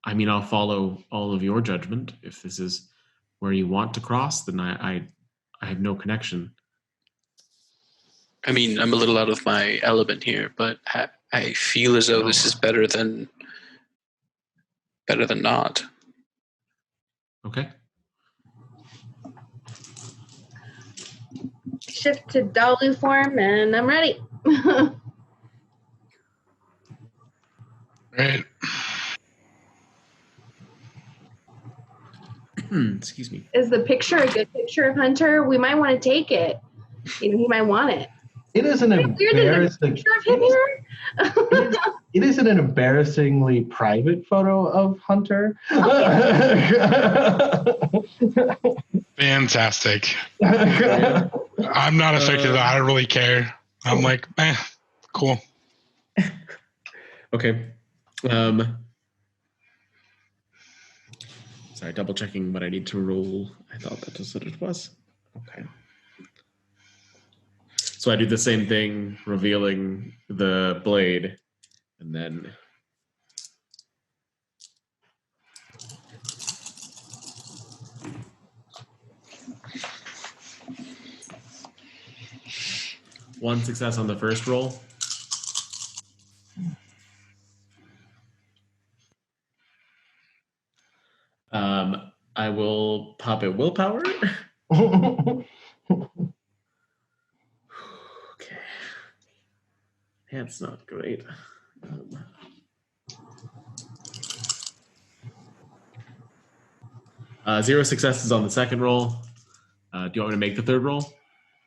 I mean, I'll follow all of your judgment. If this is where you want to cross, then I have no connection. I mean, I'm a little out of my element here, but I feel as though this is better than not. Okay. Shift to Dalu form, and I'm ready. Right. Excuse me. Is the picture a good picture of Hunter? We might want to take it. He might want it. It is an embarrassing picture of him here. It isn't an embarrassingly private photo of Hunter. Fantastic. I'm not affected. I don't really care. I'm like, Cool. Okay. Sorry, double checking what I need to roll. I thought that was what it was. Okay. So I do the same thing, revealing the blade, and then one success on the first roll. I will pop a willpower. Okay. That's not great. 0 successes on the second roll. Do you want me to make the third roll?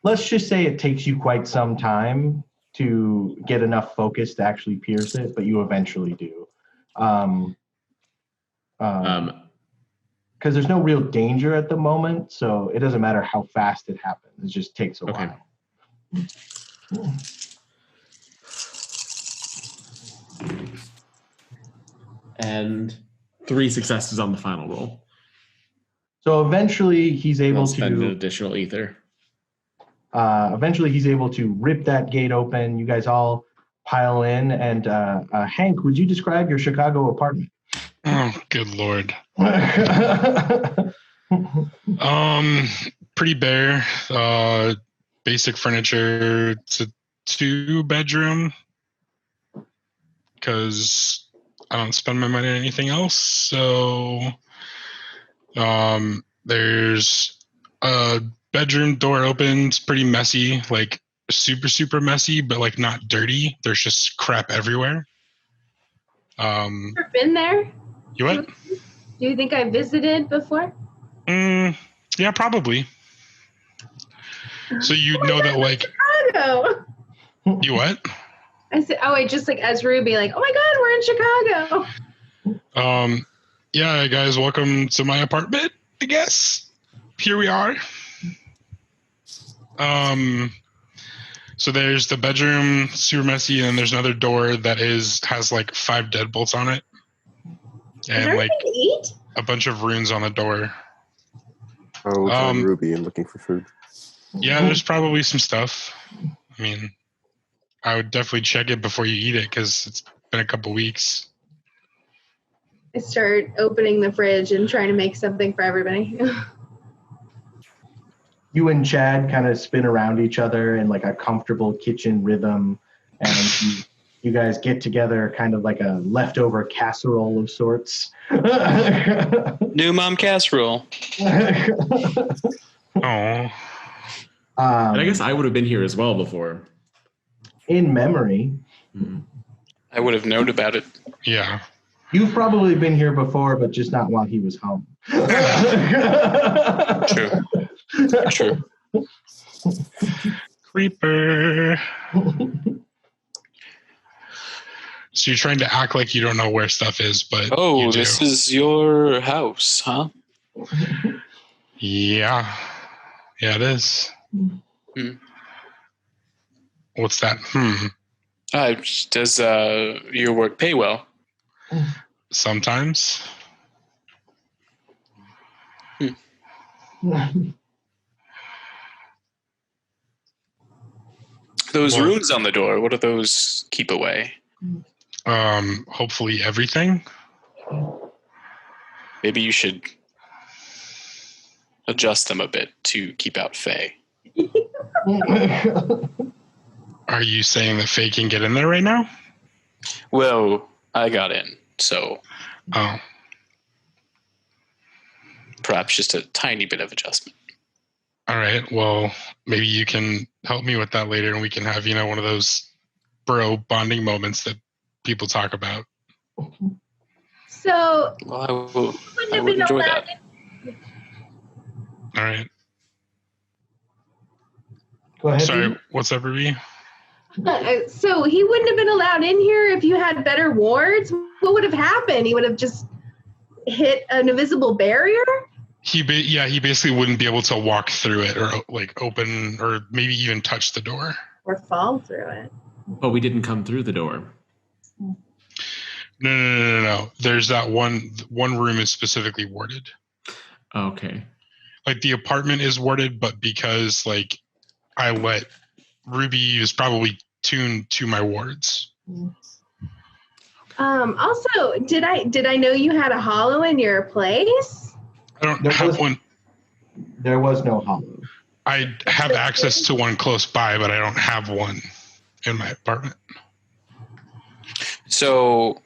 Let's just say it takes you quite some time to get enough focus to actually pierce it, but you eventually do. Because there's no real danger at the moment, so it doesn't matter how fast it happens. It just takes a while. And 3 successes on the final roll. So eventually he's able I'll spend an to additional ether. Eventually he's able to rip that gate open. You guys all pile in, and Hank, would you describe your Chicago apartment? Oh, good Lord. Pretty bare. Basic furniture. It's a 2-bedroom because I don't spend my money on anything else. So there's a bedroom door open. It's pretty messy, like super messy, but like not dirty. There's just crap everywhere. Ever been there? You what? Do you think I visited before? Yeah, probably. So you know that, like, Chicago. You what? I said, oh, wait, just like as Ruby, like, oh my God, we're in Chicago. Yeah, guys, welcome to my apartment, I guess. Here we are. So there's the bedroom, super messy, and there's another door that has like 5 deadbolts on it. And like to eat? a bunch of runes on the door. Oh, join Ruby and looking for food. Yeah, there's probably some stuff. I mean, I would definitely check it before you eat it because it's been a couple weeks. I start opening the fridge and trying to make something for everybody. You and Chad kind of spin around each other in like a comfortable kitchen rhythm, and you guys get together kind of like a leftover casserole of sorts. New mom casserole. Oh. And I guess I would have been here as well before. In memory. Mm-hmm. I would have known about it. Yeah. You've probably been here before, but just not while he was home. True. Creeper. So you're trying to act like you don't know where stuff is, but you do. This is your house, huh? Yeah. Yeah, it is. What's that? Does your work pay well? Sometimes. Those runes on the door, what do those keep away? Hopefully everything. Maybe you should adjust them a bit to keep out Fae. Are you saying that Fae can get in there right now? Well, I got in, so perhaps just a tiny bit of adjustment. All right. Well, maybe you can help me with that later, and we can have, one of those bro bonding moments that people talk about. So, Well, I would enjoy that. All right. Go ahead. Sorry, what's up, Ruby? So he wouldn't have been allowed in here if you had better wards? What would have happened? He would have just hit an invisible barrier? He basically wouldn't be able to walk through it or like open or maybe even touch the door. Or fall through it. But we didn't come through the door. No. There's that one room is specifically warded. Okay. Like the apartment is warded, but because like I let Ruby is probably tuned to my wards. Also, did I know you had a hollow in your place? I don't have one. There was no hollow. I have access to one close by, but I don't have one in my apartment. So,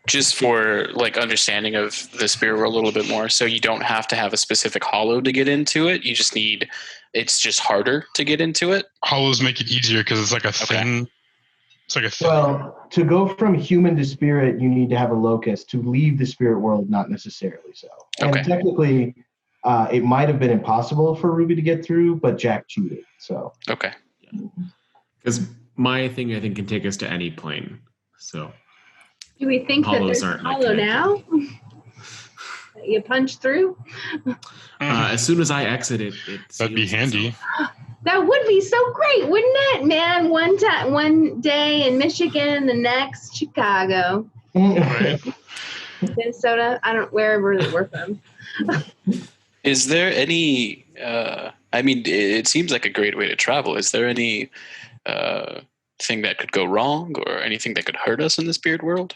just for like understanding of the spirit world a little bit more, so you don't have to have a specific hollow to get into it. You just need, it's just harder to get into it. Hollows make it easier because it's like a thin. It's like a thin. Well, to go from human to spirit, you need to have a locus. To leave the spirit world, not necessarily so. And technically, it might have been impossible for Ruby to get through, but Jack cheated. So okay. Because my thing, I think, can take us to any plane. So. Do we think that there's a hollow now? You punch through? As soon as I exit it, that'd be handy. That would be so great, wouldn't it, man? One day in Michigan, the next Chicago, Right. Minnesota. Wherever we're from. Is there any? I mean, it seems like a great way to travel. Is there any thing that could go wrong, or anything that could hurt us in the spirit world?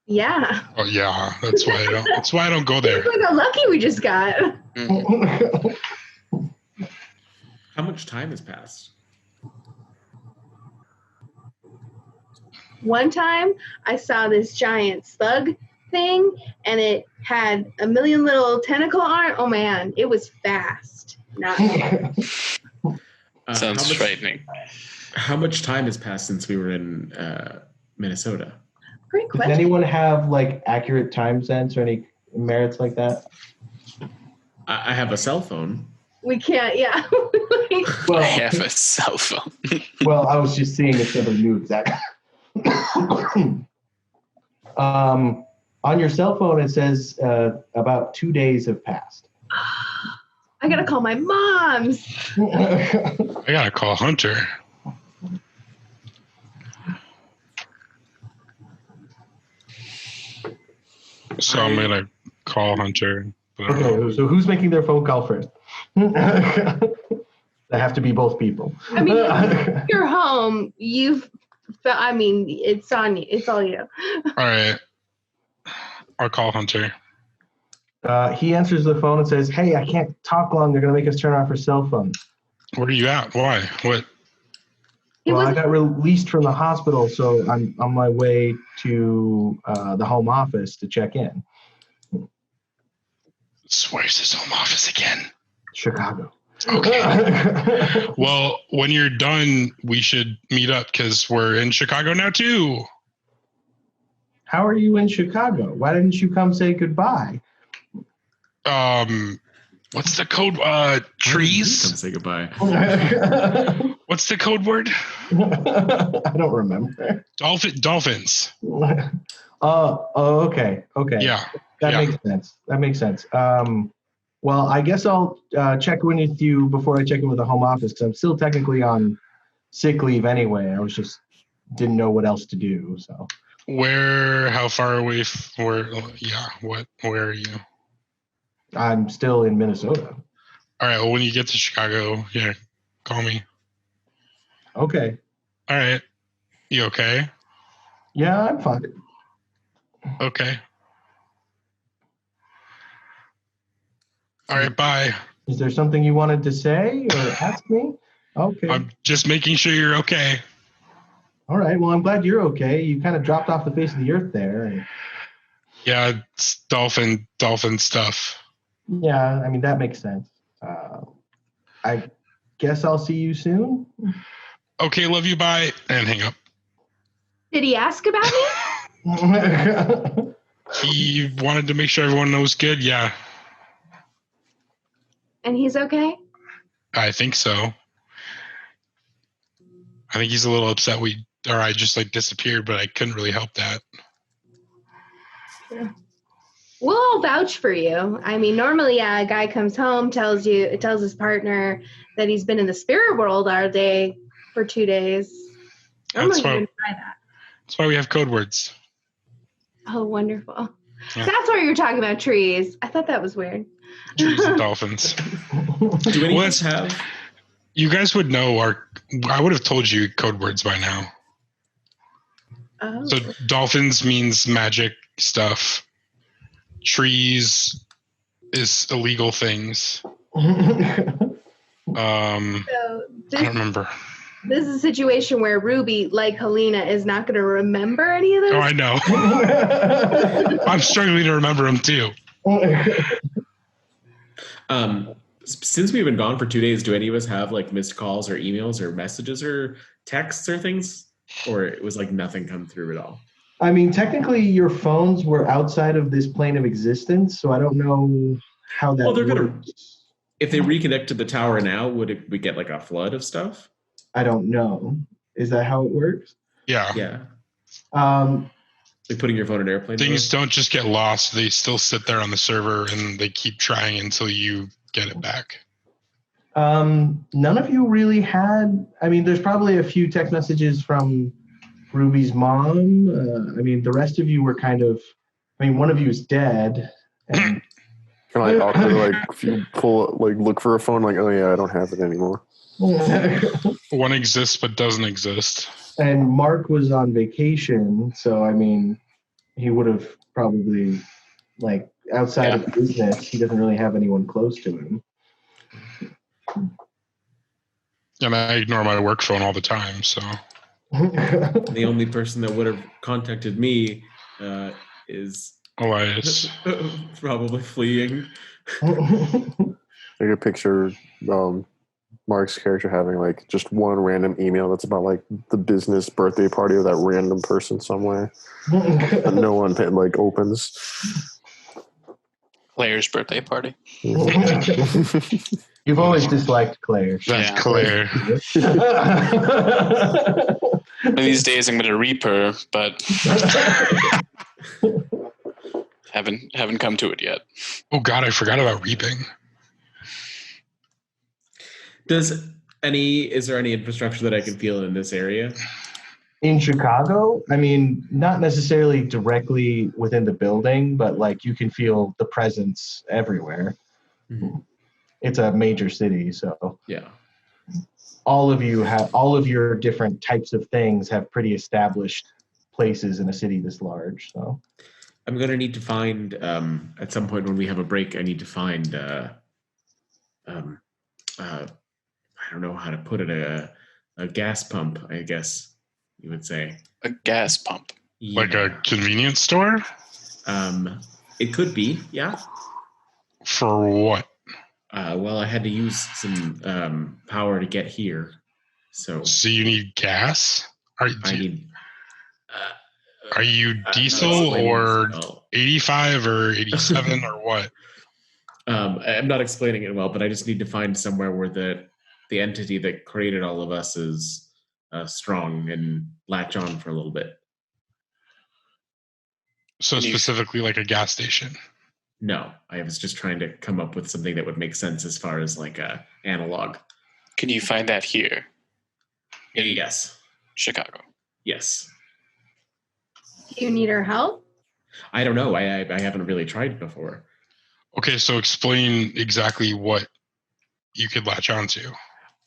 Yeah. Oh yeah, that's why I don't. That's why I don't go there. Look how lucky we just got. How much time has passed? One time, I saw this giant slug thing, and it had a million little tentacle arms. Oh man, it was fast. Sounds frightening. How much time has passed since we were in Minnesota? Great question. Does anyone have like accurate time sense or any merits like that? I have a cell phone. We can't, yeah. I have a cell phone. Well, I was just seeing if somebody knew exactly. On your cell phone, it says about 2 days have passed. I gotta call my mom's. I gotta call Hunter. So I'm gonna call Hunter. Okay, so who's making their phone call first? That have to be both people. I mean, you're home. It's on you. It's all you. All right. I'll call Hunter. He answers the phone and says, "Hey, I can't talk long. They're going to make us turn off our cell phones." Where are you at? Why? What? Well, I got released from the hospital, so I'm on my way to the home office to check in. So where's his home office again? Chicago. Okay. Well, when you're done, we should meet up because we're in Chicago now too. How are you in Chicago? Why didn't you come say goodbye? What's the code? Trees? Come say goodbye. What's the code word? I don't remember. Dolphins. Okay. Yeah. That makes sense. Well, I guess I'll check in with you before I check in with the home office because I'm still technically on sick leave anyway. I was just didn't know what else to do. So. How far away? Where are you? I'm still in Minnesota. All right. Well, when you get to Chicago, call me. Okay. All right. You okay? Yeah, I'm fine. Okay. All right. Bye. Is there something you wanted to say or ask me? Okay. I'm just making sure you're okay. All right. Well, I'm glad you're okay. You kind of dropped off the face of the earth there. Yeah, it's dolphin stuff. Yeah, I mean, that makes sense. I guess I'll see you soon. Okay, love you, bye. And hang up. Did he ask about me? He wanted to make sure everyone knows good, yeah. And he's okay? I think so. I think he's a little upset I just disappeared, but I couldn't really help that. Yeah. We'll all vouch for you. I mean, normally, a guy comes home, tells his partner that he's been in the spirit world all day. for 2 days. I'm That's going why, to try that. that's why we have code words. Oh, wonderful. Yeah. That's why you're talking about trees. I thought that was weird. Trees and dolphins. Do any Well, of us have? You guys would know I would have told you code words by now. Oh. So dolphins means magic stuff. Trees is illegal things. So I don't remember. this is a situation where Ruby, like Helena, is not going to remember any of those. Oh, I know. I'm struggling to remember them too. Since we've been gone for 2 days, do any of us have like missed calls or emails or messages or texts or things? Or it was like nothing come through at all? I mean, technically, your phones were outside of this plane of existence, so I don't know how that works. If they reconnect to the tower now, would we get like a flood of stuff? I don't know. Is that how it works? Yeah. Yeah. Like putting your phone in airplane Things don't just get lost. They still sit there on the server and they keep trying until you get it back. None of you really had. I mean, there's probably a few text messages from Ruby's mom. I mean, the rest of you were kind of. I mean, one of you is dead. And Can I awkwardly if you pull look for a phone oh yeah, I don't have it anymore. One exists but doesn't exist. And Mark was on vacation, so I mean, he would have probably outside of business, he doesn't really have anyone close to him. And I ignore my work phone all the time, so. The only person that would have contacted me is Elias. probably fleeing. Take a picture Mark's character having just one random email that's about the business birthday party of that random person somewhere that no one opens. Claire's birthday party. You've always disliked Claire. That's Claire. One of these days I'm going to reap her, but haven't come to it yet. Oh God, I forgot about reaping. Is there any infrastructure that I can feel in this area? In Chicago, I mean, not necessarily directly within the building, but you can feel the presence everywhere. Mm-hmm. It's a major city, so yeah. All of your different types of things have pretty established places in a city this large. So I'm going to need to find at some point when we have a break. I need to find I don't know how to put it, a gas pump, I guess you would say. A gas pump? Yeah. Like a convenience store? It could be, yeah. For what? Well, I had to use some power to get here. So you need gas? Are you diesel or 85 or 87 or what? I'm not explaining it well, but I just need to find somewhere where the entity that created all of us is strong and latch on for a little bit. So specifically a gas station? No, I was just trying to come up with something that would make sense as far as a analog. Can you find that here? Yes. Chicago? Yes. Do you need our help? I don't know. I haven't really tried before. Okay, so explain exactly what you could latch onto.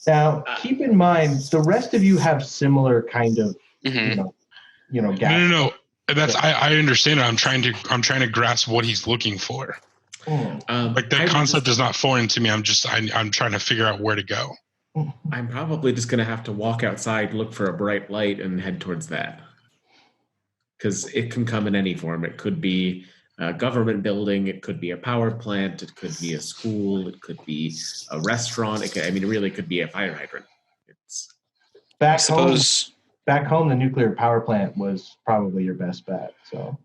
Now, keep in mind, the rest of you have similar kind of, gas. No. That's I understand it. I'm trying to grasp what he's looking for. The concept is not foreign to me. I'm trying to figure out where to go. I'm probably just going to have to walk outside, look for a bright light, and head towards that. Because it can come in any form. It could be a government building. It could be a power plant. It could be a school. It could be a restaurant. It really could be a fire hydrant. Back home, the nuclear power plant was probably your best bet. So,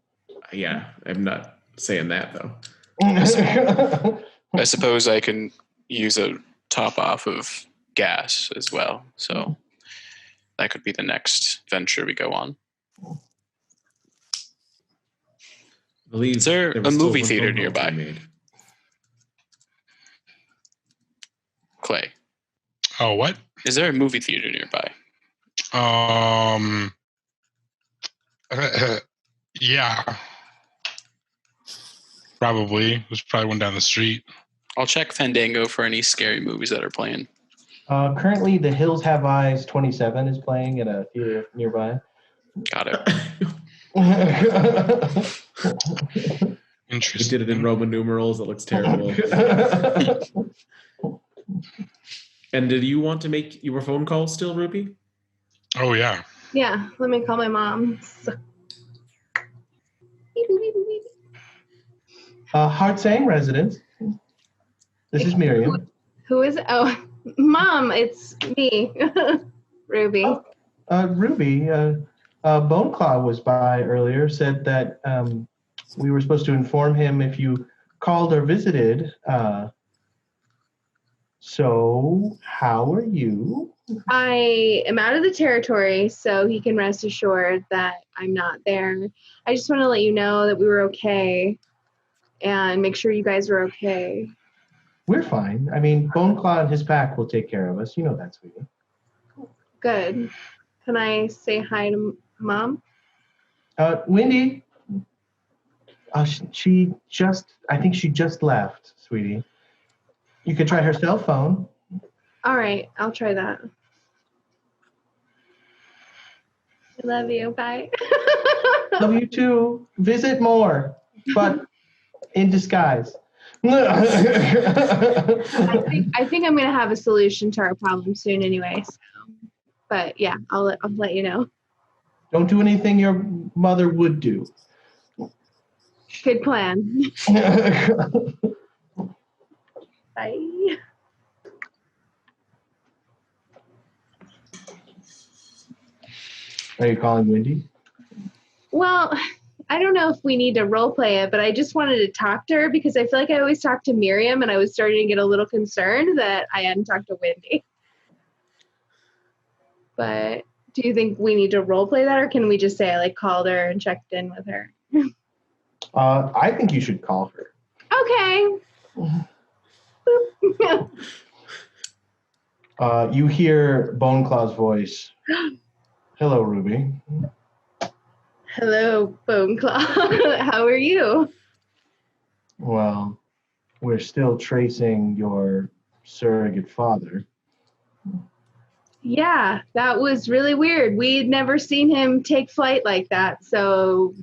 yeah, I'm not saying that though. I suppose I can use a top off of gas as well. So that could be the next venture we go on. Is there a movie theater nearby? Clay. Oh, what? Is there a movie theater nearby? Yeah. Probably. There's probably one down the street. I'll check Fandango for any scary movies that are playing. Currently, The Hills Have Eyes 27 is playing at a theater nearby. Got it. We Interesting. did it in Roman numerals. It looks terrible. And did you want to make your phone call still, Ruby? Oh, yeah. Yeah, let me call my mom. Heart Saying residence. This is Miriam. Who is it? Oh, Mom, it's me, Ruby. Ruby, Boneclaw was by earlier, said that we were supposed to inform him if you called or visited. So, how are you? I am out of the territory, so he can rest assured that I'm not there. I just want to let you know that we were okay and make sure you guys are okay. We're fine. I mean, Boneclaw and his pack will take care of us. You know that, sweetie. Good. Can I say hi to Mom? Wendy. I think she just left, sweetie. You could try her cell phone. All right, I'll try that. I love you. Bye. Love you too. Visit more, but in disguise. I think I'm gonna have a solution to our problem soon, anyway. So. But yeah, I'll let you know. Don't do anything your mother would do. Good plan. Bye. Are you calling Wendy? Well, I don't know if we need to role play it, but I just wanted to talk to her because I feel like I always talk to Miriam, and I was starting to get a little concerned that I hadn't talked to Wendy. But do you think we need to role play that, or can we just say I called her and checked in with her? I think you should call her. Okay. You hear Boneclaw's voice. Hello, Ruby. Hello, Boneclaw. How are you? Well, we're still tracing your surrogate father. Yeah, that was really weird. We'd never seen him take flight like that. So,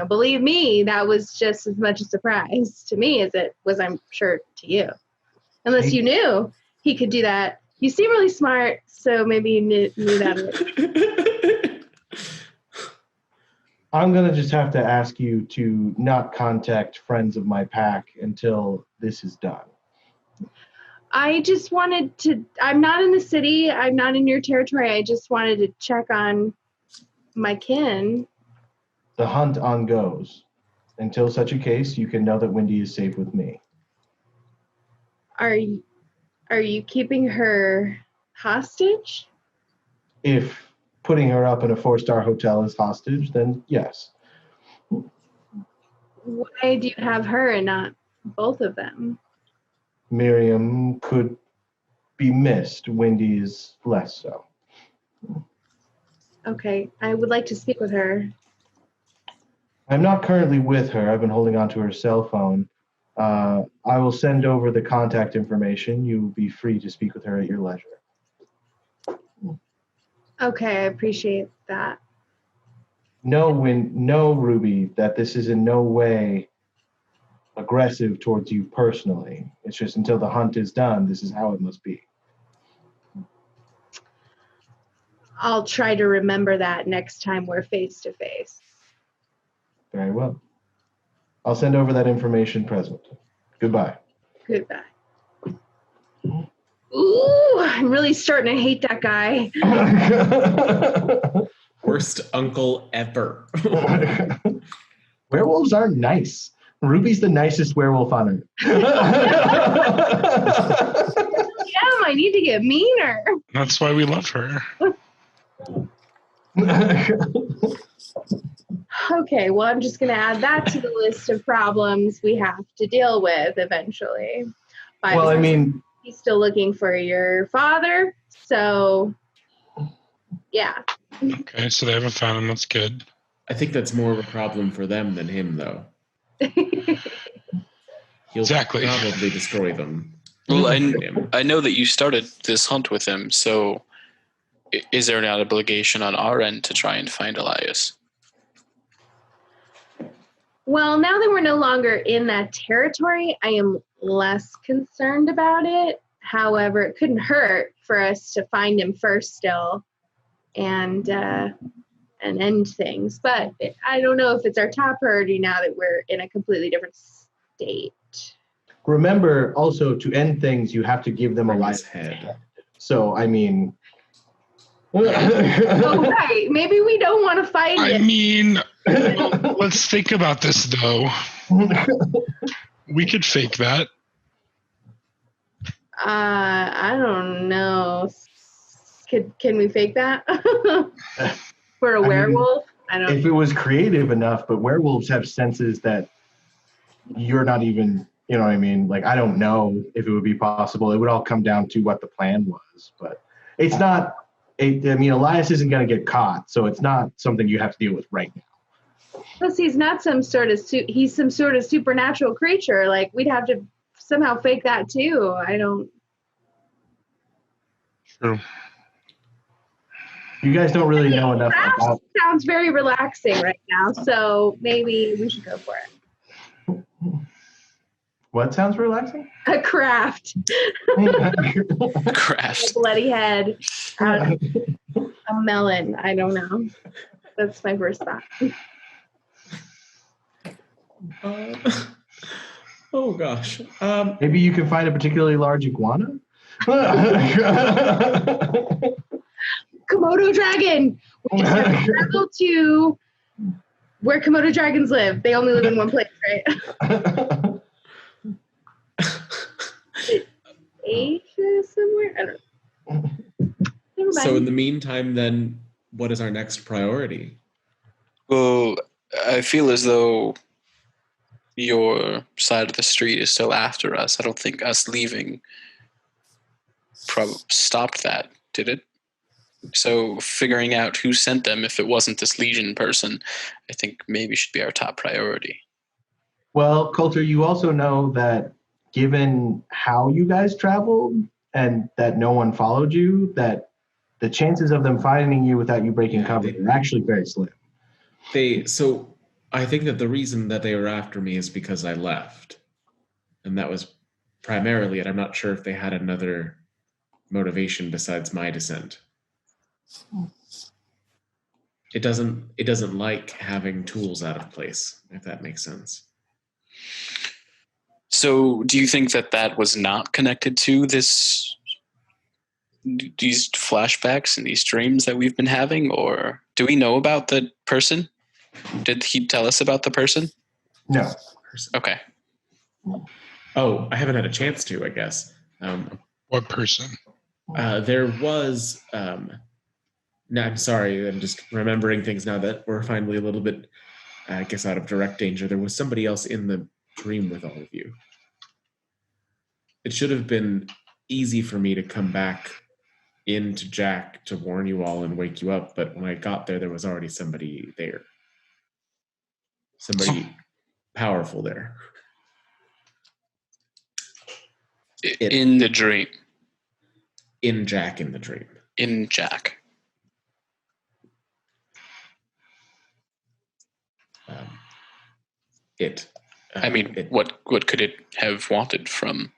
believe me, that was just as much a surprise to me as it was, I'm sure, to you. Unless you knew he could do that. You seem really smart, so maybe you knew that. I'm going to just have to ask you to not contact friends of my pack until this is done. I just wanted to, I'm not in the city, I'm not in your territory, I just wanted to check on my kin. The hunt on goes. Until such a case, you can know that Wendy is safe with me. Are you keeping her hostage? If putting her up in a 4-star hotel is hostage, then yes. Why do you have her and not both of them? Miriam could be missed. Wendy is less so. Okay, I would like to speak with her. I'm not currently with her. I've been holding on to her cell phone. I will send over the contact information. You will be free to speak with her at your leisure. Okay, I appreciate that. Know, Ruby, that this is in no way aggressive towards you personally. It's just until the hunt is done, this is how it must be. I'll try to remember that next time we're face to face. Very well. I'll send over that information presently. Goodbye. Goodbye. Ooh, I'm really starting to hate that guy. Worst uncle ever. Werewolves aren't nice. Ruby's the nicest werewolf on earth. Damn, I need to get meaner. That's why we love her. Okay, well, I'm just going to add that to the list of problems we have to deal with eventually. Well, I mean, he's still looking for your father, so Yeah. Okay, so they haven't found him. That's good. I think that's more of a problem for them than him, though. He'll Exactly. probably destroy them. Well, Him. I know that you started this hunt with him, so is there an obligation on our end to try and find Elias? Well, now that we're no longer in that territory, I am less concerned about it. However, it couldn't hurt for us to find him first still and end things. But I don't know if it's our top priority now that we're in a completely different state. Remember, also, to end things, you have to give them a From life his head. So, I mean... Oh, right. Maybe we don't want to fight I it. mean, let's think about this, though. We could fake that. I don't know. Can we fake that? For a werewolf? I don't If it was creative enough, but werewolves have senses that you're not even, you know what I mean? Like, I don't know if it would be possible. It would all come down to what the plan was, but it's not, I mean, Elias isn't going to get caught, so it's not something you have to deal with right now. Plus, he's not some sort of he's some sort of supernatural creature. Like, we'd have to somehow fake that too. I don't. True. You guys don't really know enough Craft about... sounds very relaxing right now, so maybe we should go for it. What sounds relaxing? A craft. Craft. A bloody head. A melon. I don't know. That's my first thought. Oh gosh. Maybe you can find a particularly large iguana? Komodo dragon. We just have to travel to where Komodo dragons live. They only live in one place, right? Asia somewhere? I don't know. Never mind. So in the meantime, then, what is our next priority? Well, I feel as though your side of the street is still after us. I don't think us leaving stopped that, did it? So figuring out who sent them, if it wasn't this Legion person, I think maybe should be our top priority. Well, Coulter, you also know that given how you guys traveled and that no one followed you, that the chances of them finding you without you breaking cover are actually very slim. So I think that the reason that they were after me is because I left. And that was primarily it. I'm not sure if they had another motivation besides my descent. It doesn't like having tools out of place, if that makes sense. So do you think that was not connected to these flashbacks and these dreams that we've been having, or do we know about the person? Did he tell us about the person? No. Okay. Oh, I haven't had a chance to, I guess. What person? There was... no, I'm sorry. I'm just remembering things now that we're finally a little bit, I guess, out of direct danger. There was somebody else in the dream with all of you. It should have been easy for me to come back into Jack to warn you all and wake you up, but when I got there, there was already somebody there. Somebody powerful there. In the dream. In Jack in the dream. In Jack. What could it have wanted from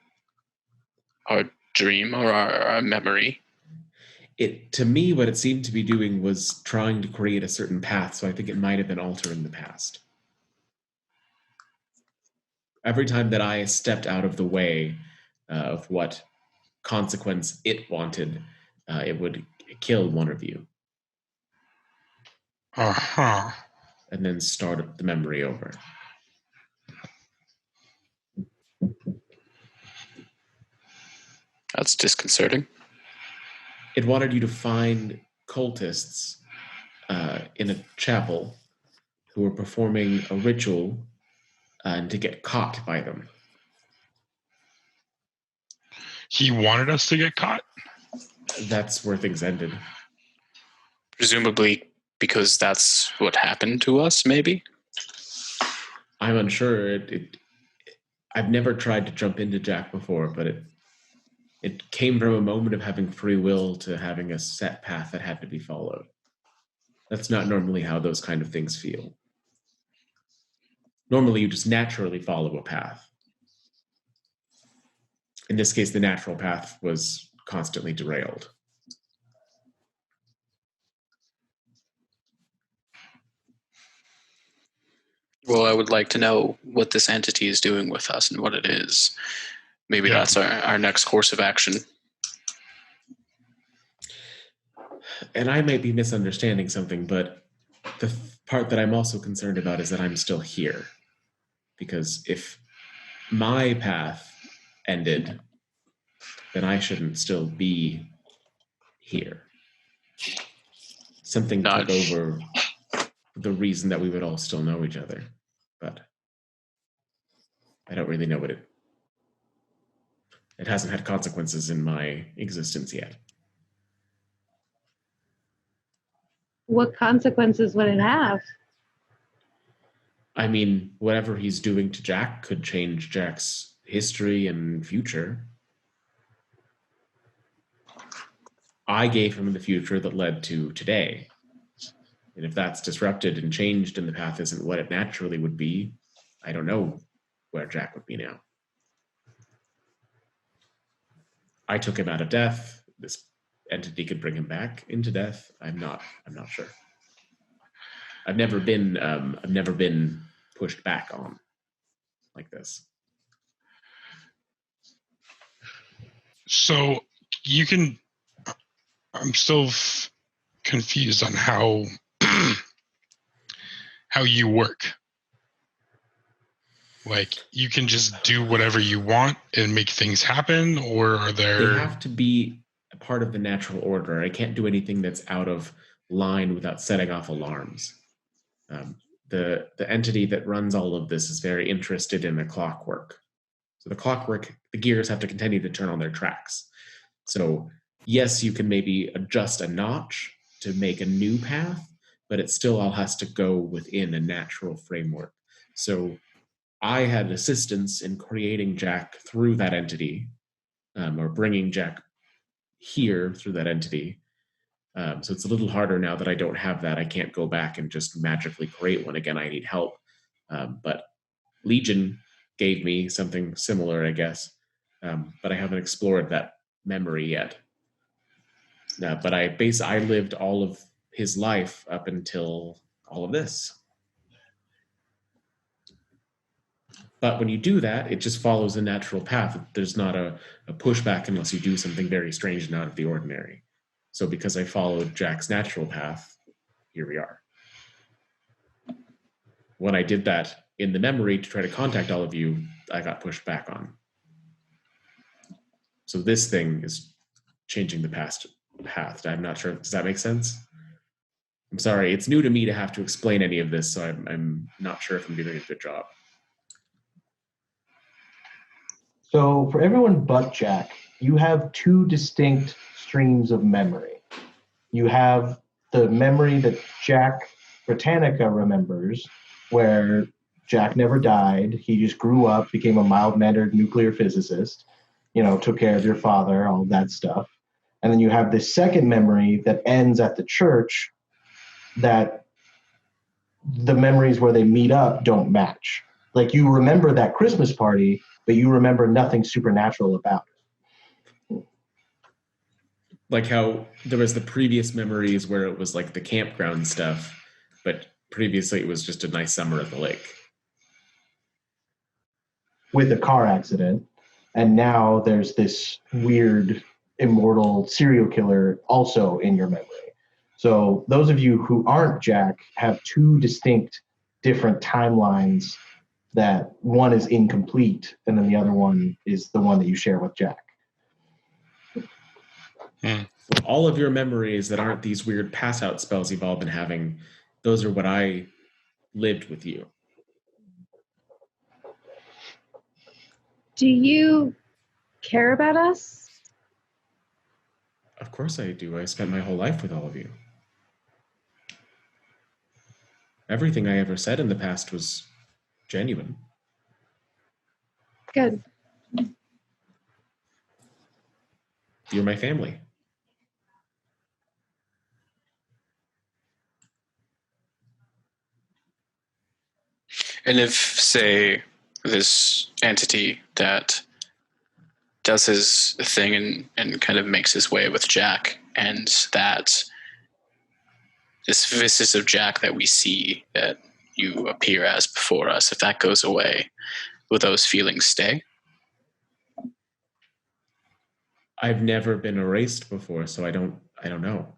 our dream or our memory? To me, what it seemed to be doing was trying to create a certain path, so I think it might have been altering the past. Every time that I stepped out of the way of what consequence it wanted, it would kill one of you. Uh-huh. And then start the memory over. That's disconcerting. It wanted you to find cultists in a chapel who were performing a ritual and to get caught by them. He wanted us to get caught? That's where things ended. Presumably because that's what happened to us, maybe? I'm unsure. I've never tried to jump into Jack before, but it came from a moment of having free will to having a set path that had to be followed. That's not normally how those kind of things feel. Normally, you just naturally follow a path. In this case, the natural path was constantly derailed. Well, I would like to know what this entity is doing with us and what it is. Maybe Yeah. that's our next course of action. And I might be misunderstanding something, but the part that I'm also concerned about is that I'm still here. Because if my path ended, then I shouldn't still be here. Something Not- took over the reason that we would all still know each other. But I don't really know what it hasn't had consequences in my existence yet. What consequences would it have? I mean, whatever he's doing to Jack could change Jack's history and future. I gave him the future that led to today. And if that's disrupted and changed and the path isn't what it naturally would be, I don't know where Jack would be now. I took him out of death. This entity could bring him back into death. I'm not sure. I've never been pushed back on like this. So you can. I'm still confused on how how you work. Like, you can just do whatever you want and make things happen, or are They there? have to be a part of the natural order. I can't do anything that's out of line without setting off alarms. The entity that runs all of this is very interested in the clockwork. So the gears have to continue to turn on their tracks. So yes, you can maybe adjust a notch to make a new path, but it still all has to go within a natural framework. So I had assistance in creating Jack through that entity, or bringing Jack here through that entity. So it's a little harder now that I don't have that. I can't go back and just magically create one again. I need help. But Legion gave me something similar, I guess. But I haven't explored that memory yet. But I lived all of his life up until all of this. But when you do that, it just follows a natural path. There's not a pushback unless you do something very strange and out of the ordinary. So because I followed Jack's natural path, here we are. When I did that in the memory to try to contact all of you, I got pushed back on. So this thing is changing the past path. I'm not sure. Does that make sense? I'm sorry. It's new to me to have to explain any of this, so I'm not sure if I'm doing a good job. So for everyone but Jack, you have two distinct streams of memory. You have the memory that Jack Britannica remembers, where Jack never died. He just grew up, became a mild-mannered nuclear physicist, took care of your father, all that stuff. And then you have this second memory that ends at the church, that the memories where they meet up don't match. Like, you remember that Christmas party, but you remember nothing supernatural about it. Like how there was the previous memories where it was like the campground stuff, but previously it was just a nice summer at the lake. With a car accident. And now there's this weird immortal serial killer also in your memory. So those of you who aren't Jack have two distinct different timelines, that one is incomplete and then the other one is the one that you share with Jack. So all of your memories that aren't these weird pass out spells you've all been having, those are what I lived with you. Do you care about us? Of course I do. I spent my whole life with all of you. everything I ever said in the past was genuine. Good. You're my family. And if, say, this entity that does his thing and kind of makes his way with Jack, and that this visage of Jack that we see that you appear as before us, if that goes away, will those feelings stay? I've never been erased before, so I don't know.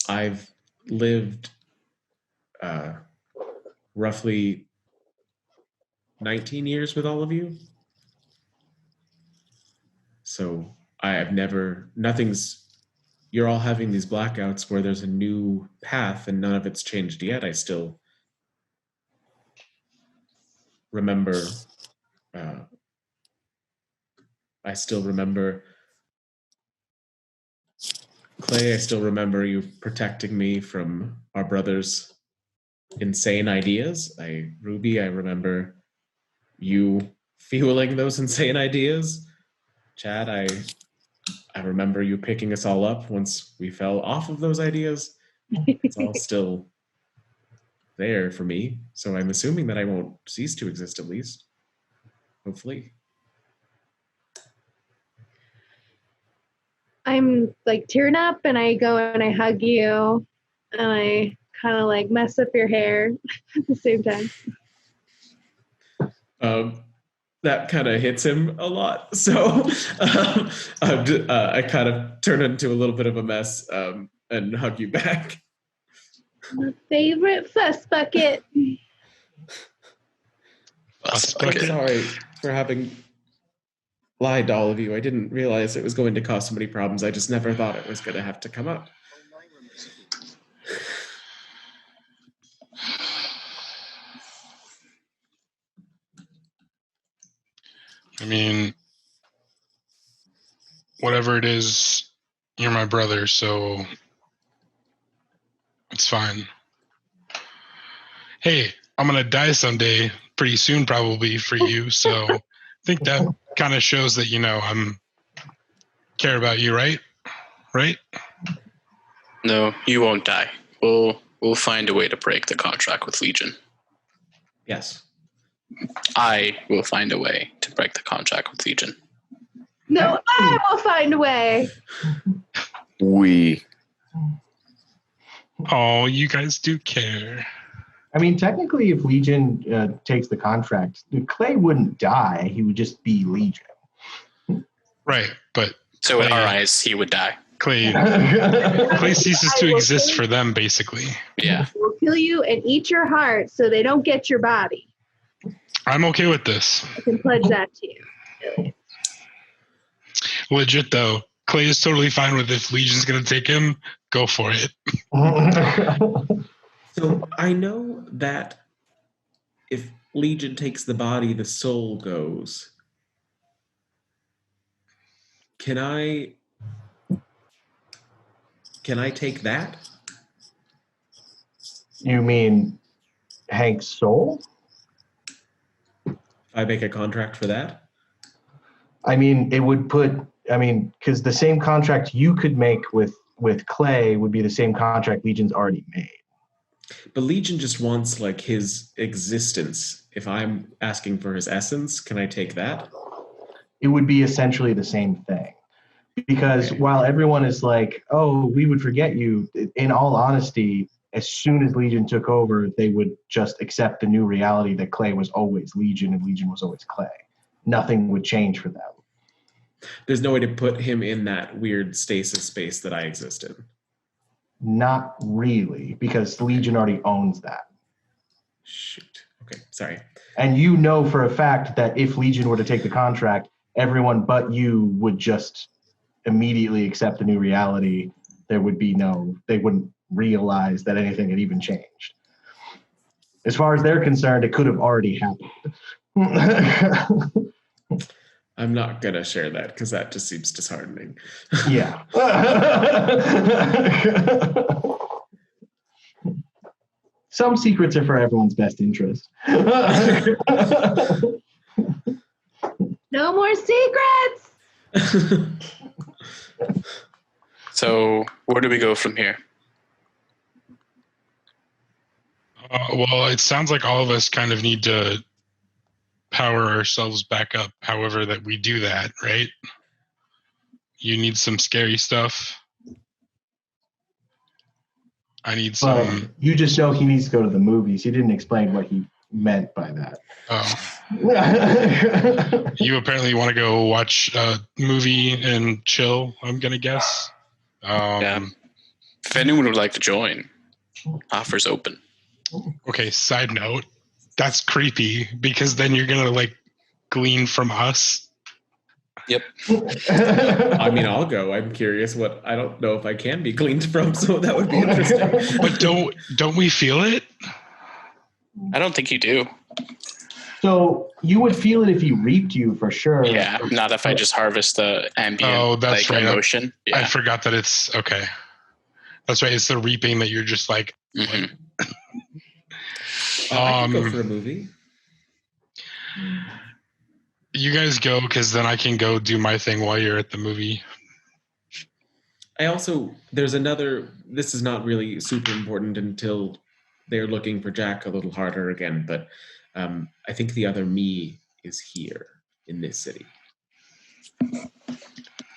I've lived roughly 19 years with all of you. So you're all having these blackouts where there's a new path and none of it's changed yet. I still remember Clay, I still remember you protecting me from our brother's insane ideas. Ruby, I remember you fueling those insane ideas. Chad, I remember you picking us all up once we fell off of those ideas. It's all still there for me. So I'm assuming that I won't cease to exist, at least. Hopefully. I'm like tearing up and I go and I hug you and I kind of like mess up your hair at the same time. That kind of hits him a lot. So I kind of turn into a little bit of a mess and hug you back. My favorite fuss bucket. Fuss I'm bucket. sorry for having lied to all of you. I didn't realize it was going to cause so many problems. I just never thought it was going to have to come up. I mean, whatever it is, you're my brother, so it's fine. Hey, I'm going to die someday, pretty soon probably for you, so I think that kind of shows that, I'm care about you, right? Right? No, you won't die. We'll find a way to break the contract with Legion. Yes. I will find a way to break the contract with Legion. No, I will find a way. We. Oh, you guys do care. I mean, technically, if Legion takes the contract, Clay wouldn't die. He would just be Legion. Right, but So in our eyes, he would die. Clay ceases to exist for them, basically. Yeah. We'll kill you and eat your heart so they don't get your body. I'm okay with this. I can pledge that to you. Legit, though. Clay is totally fine with if Legion's going to take him, go for it. So I know that if Legion takes the body, the soul goes. Can I take that? You mean Hank's soul? If I make a contract for that? I mean, it would because the same contract you could make with Clay would be the same contract Legion's already made. But Legion just wants like his existence. If I'm asking for his essence, can I take that? It would be essentially the same thing. Because while everyone is like, oh, we would forget you, in all honesty, as soon as Legion took over, they would just accept the new reality that Clay was always Legion and Legion was always Clay. Nothing would change for them. There's no way to put him in that weird stasis space that I exist in. Not really, because Legion already owns that. Shoot. Okay, sorry. And you know for a fact that if Legion were to take the contract, everyone but you would just immediately accept the new reality. There would be they wouldn't realize that anything had even changed. As far as they're concerned, it could have already happened. I'm not going to share that because that just seems disheartening. Yeah. some secrets are for everyone's best interest. No more secrets. So where do we go from here? Well, it sounds like all of us kind of need to power ourselves back up. However, that we do that, right? You need some scary stuff. I need But some. you just know he needs to go to the movies. He didn't explain what he meant by that. Oh, you apparently want to go watch a movie and chill. I'm gonna guess. Yeah. If anyone would like to join, offers open. Okay. Side note, that's creepy because then you're gonna like glean from us. Yep. I mean, I'll go. I'm curious what I don't know if I can be gleaned from, so that would be interesting. But don't we feel it? I don't think you do. So you would feel it if he reaped you for sure. Yeah, not if I just harvest the ambient that's right. emotion. Yeah. I forgot that it's okay. That's right. It's the reaping that you're just like. Mm-hmm. I can go for a movie. You guys go because then I can go do my thing while you're at the movie. There's another, this is not really super important until they're looking for Jack a little harder again, but I think the other me is here in this city.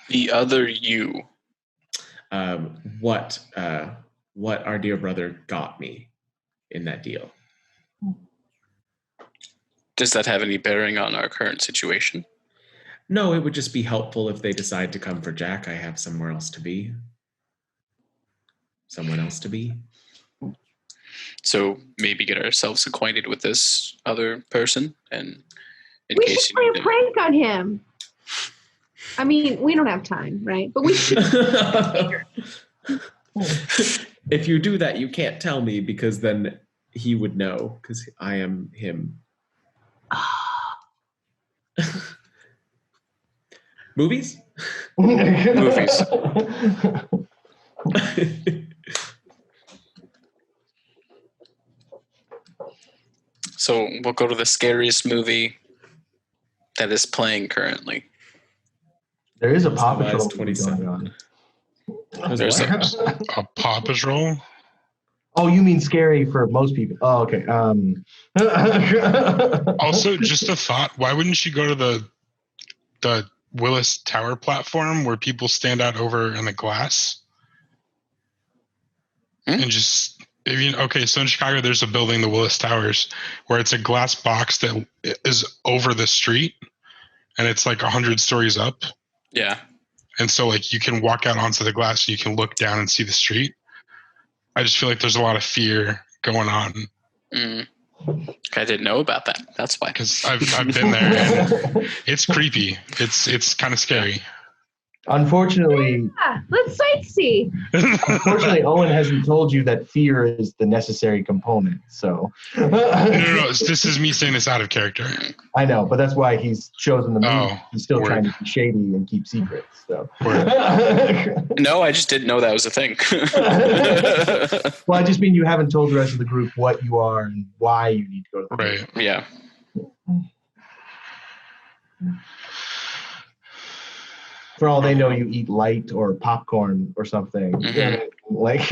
The other you. What our dear brother got me in that deal. Does that have any bearing on our current situation? No, it would just be helpful if they decide to come for Jack. I have somewhere else to be. Someone else to be. So maybe get ourselves acquainted with this other person, and in We case should play you a need prank on him. I mean, we don't have time, right? But we should. If you do that, you can't tell me because then he would know because I am him. Movies? Movies. So we'll go to the scariest movie that is playing currently. There is a Paw July Patrol 27. going on. There's A Paw Patrol? Oh, you mean scary for most people? Oh, okay. Also, just a thought. Why wouldn't you go to the Willis Tower platform where people stand out over in the glass? And just, so in Chicago, there's a building, the Willis Towers, where it's a glass box that is over the street, and it's like 100 stories up. Yeah. And so, like, you can walk out onto the glass, and you can look down and see the street. I just feel like there's a lot of fear going on. I didn't know about that. That's why. Because I've been there, and it's creepy. It's kind of scary. Unfortunately, Yeah, let's sightsee. unfortunately, Owen hasn't told you that fear is the necessary component. So No. This is me saying this out of character. I know, but that's why he's chosen the movie. Oh, He's still word. trying to be shady and keep secrets. So No, I just didn't know that was a thing. well, I just mean you haven't told the rest of the group what you are and why you need to go to the movie. Right. Yeah. For all they know, you eat light or popcorn or something. Mhm. Like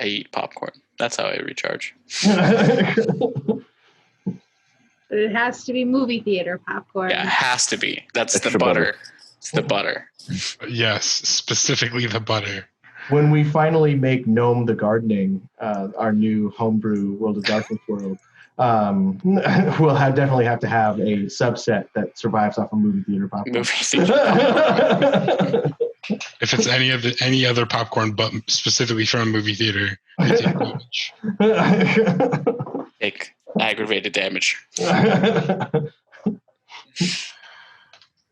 I eat popcorn. That's how I recharge. It has to be movie theater popcorn. Yeah, it has to be. That's Extra the butter. butter. It's the butter. Yes, specifically the butter. when we finally make Gnome the Gardening, our new homebrew World of Darkness world, we'll definitely have to have a subset that survives off of movie theater popcorn. Movie theater. If it's any other popcorn, but specifically from a movie theater, you take damage. Take aggravated damage.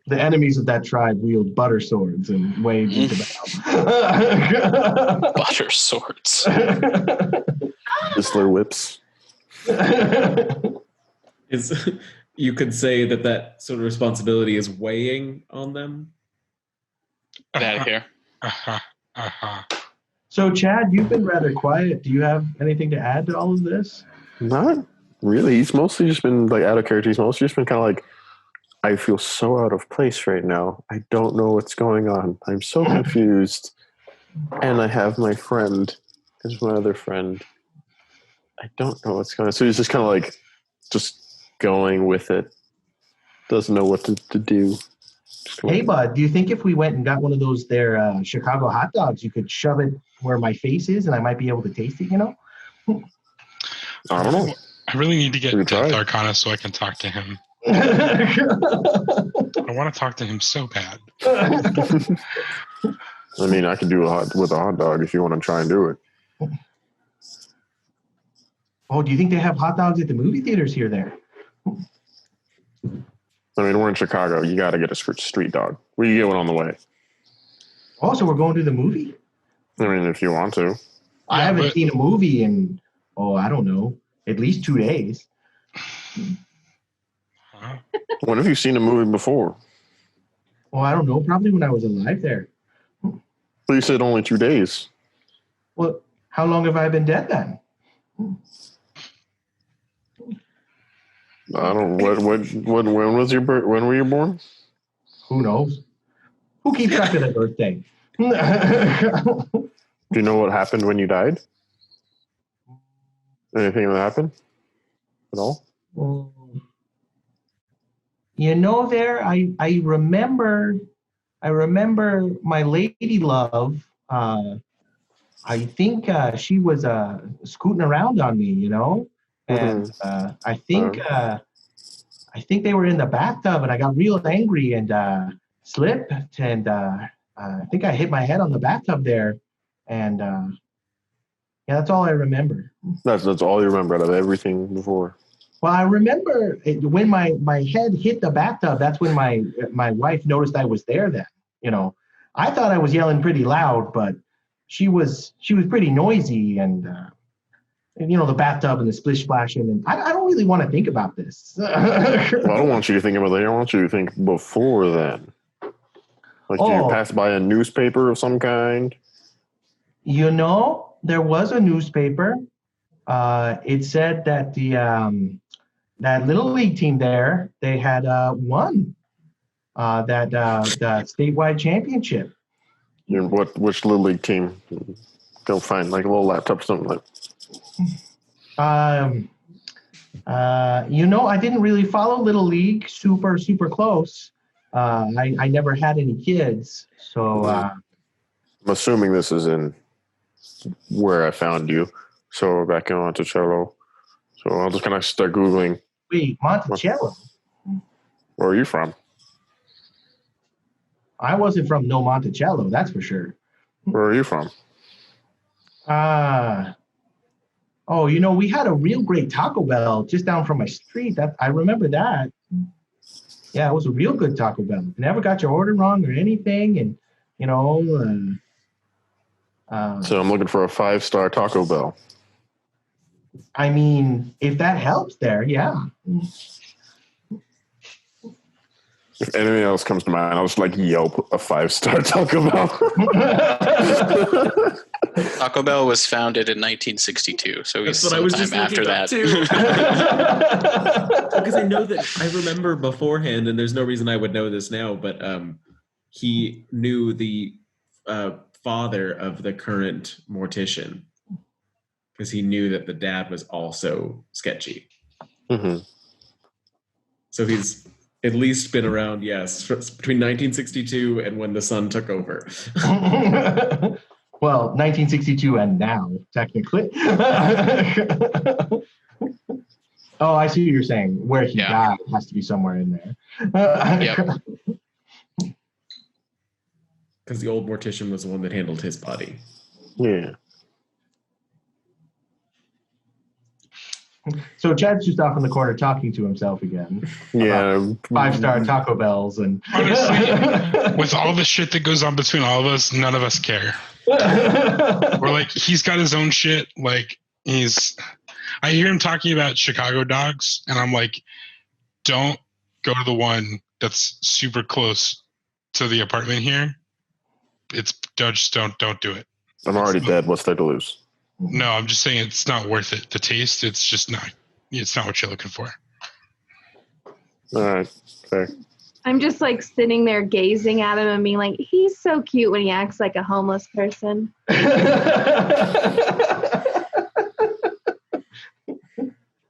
The enemies of that tribe wield butter swords and wade into battle. Butter swords. Whistler whips. You could say that sort of responsibility is weighing on them. Get out of here. Uh-huh. Uh-huh. So, Chad, you've been rather quiet. Do you have anything to add to all of this? Not really. He's mostly just been like out of character. He's mostly just been kind of like, I feel so out of place right now. I don't know what's going on. I'm so confused. And I have my friend. There's my other friend. I don't know what's going on. So he's just kind of like, just going with it. Doesn't know what to do. Hey, bud, do you think if we went and got one of those Chicago hot dogs, you could shove it where my face is and I might be able to taste it, you know? I don't know. I really need to get We Death tried. Arcana so I can talk to him. I want to talk to him so bad. I mean, I could do with a hot dog if you want to try and do it. Oh, do you think they have hot dogs at the movie theaters here there? I mean, we're in Chicago. You got to get a street dog. We can get one on the way. Oh, so we're going to the movie? I mean, if you want to. I haven't seen a movie in, I don't know, at least 2 days. When have you seen a movie before? Oh, I don't know. Probably when I was alive there. Well, you said only 2 days. Well, how long have I been dead then? I don't. When was your birth? When were you born? Who knows? Who keeps track of their birthday? Do you know what happened when you died? Anything that happened at all? You know, I remember my lady love. I think she was scooting around on me, you know, and I think they were in the bathtub, and I got real angry and slipped, and I think I hit my head on the bathtub there, and yeah, that's all I remember. That's all you remember out of everything before. Well, I remember when my head hit the bathtub. That's when my wife noticed I was there. Then, you know, I thought I was yelling pretty loud, but she was pretty noisy, and you know, the bathtub and the splish splashing. And I don't really want to think about this. Well, I don't want you to think about that. I want you to think before then. Like, do you pass by a newspaper of some kind? You know, there was a newspaper. It said that that little league team there, they had won that statewide championship. You know, which little league team? Go find like a little laptop or something like. You know, I didn't really follow little league super close. I never had any kids, so I'm assuming this is in where I found you. So back in Monticello. So I'll just kind of start Googling. Wait, Monticello? Where are you from? I wasn't from no Monticello, that's for sure. Where are you from? Oh, you know, we had a real great Taco Bell just down from my street. I remember that. Yeah, it was a real good Taco Bell. You never got your order wrong or anything, and you know. So I'm looking for a 5-star Taco Bell. I mean, if that helps there, yeah. If anything else comes to mind, I'll just like Yelp a 5-star Taco Bell. Taco Bell was founded in 1962, so he's That's what I was just after looking up that. too. Because I know that I remember beforehand, and there's no reason I would know this now, but he knew the father of the current mortician because he knew that the dad was also sketchy. Mm-hmm. So he's at least been around, yes, between 1962 and when the son took over. Well, 1962 and now, technically. Oh, I see what you're saying. Where he died has to be somewhere in there. Yep. Because the old mortician was the one that handled his body. Yeah. So Chad's just off in the corner talking to himself again. Yeah. 5-star Taco Bells and With all the shit that goes on between all of us, none of us care. We're like, he's got his own shit. Like I hear him talking about Chicago dogs, and I'm like, don't go to the one that's super close to the apartment here. It's just don't do it. I'm already dead. What's there to lose? No, I'm just saying it's not worth it. The taste, it's just not. It's not what you're looking for. All right, fair. I'm just like sitting there gazing at him and being like, he's so cute when he acts like a homeless person.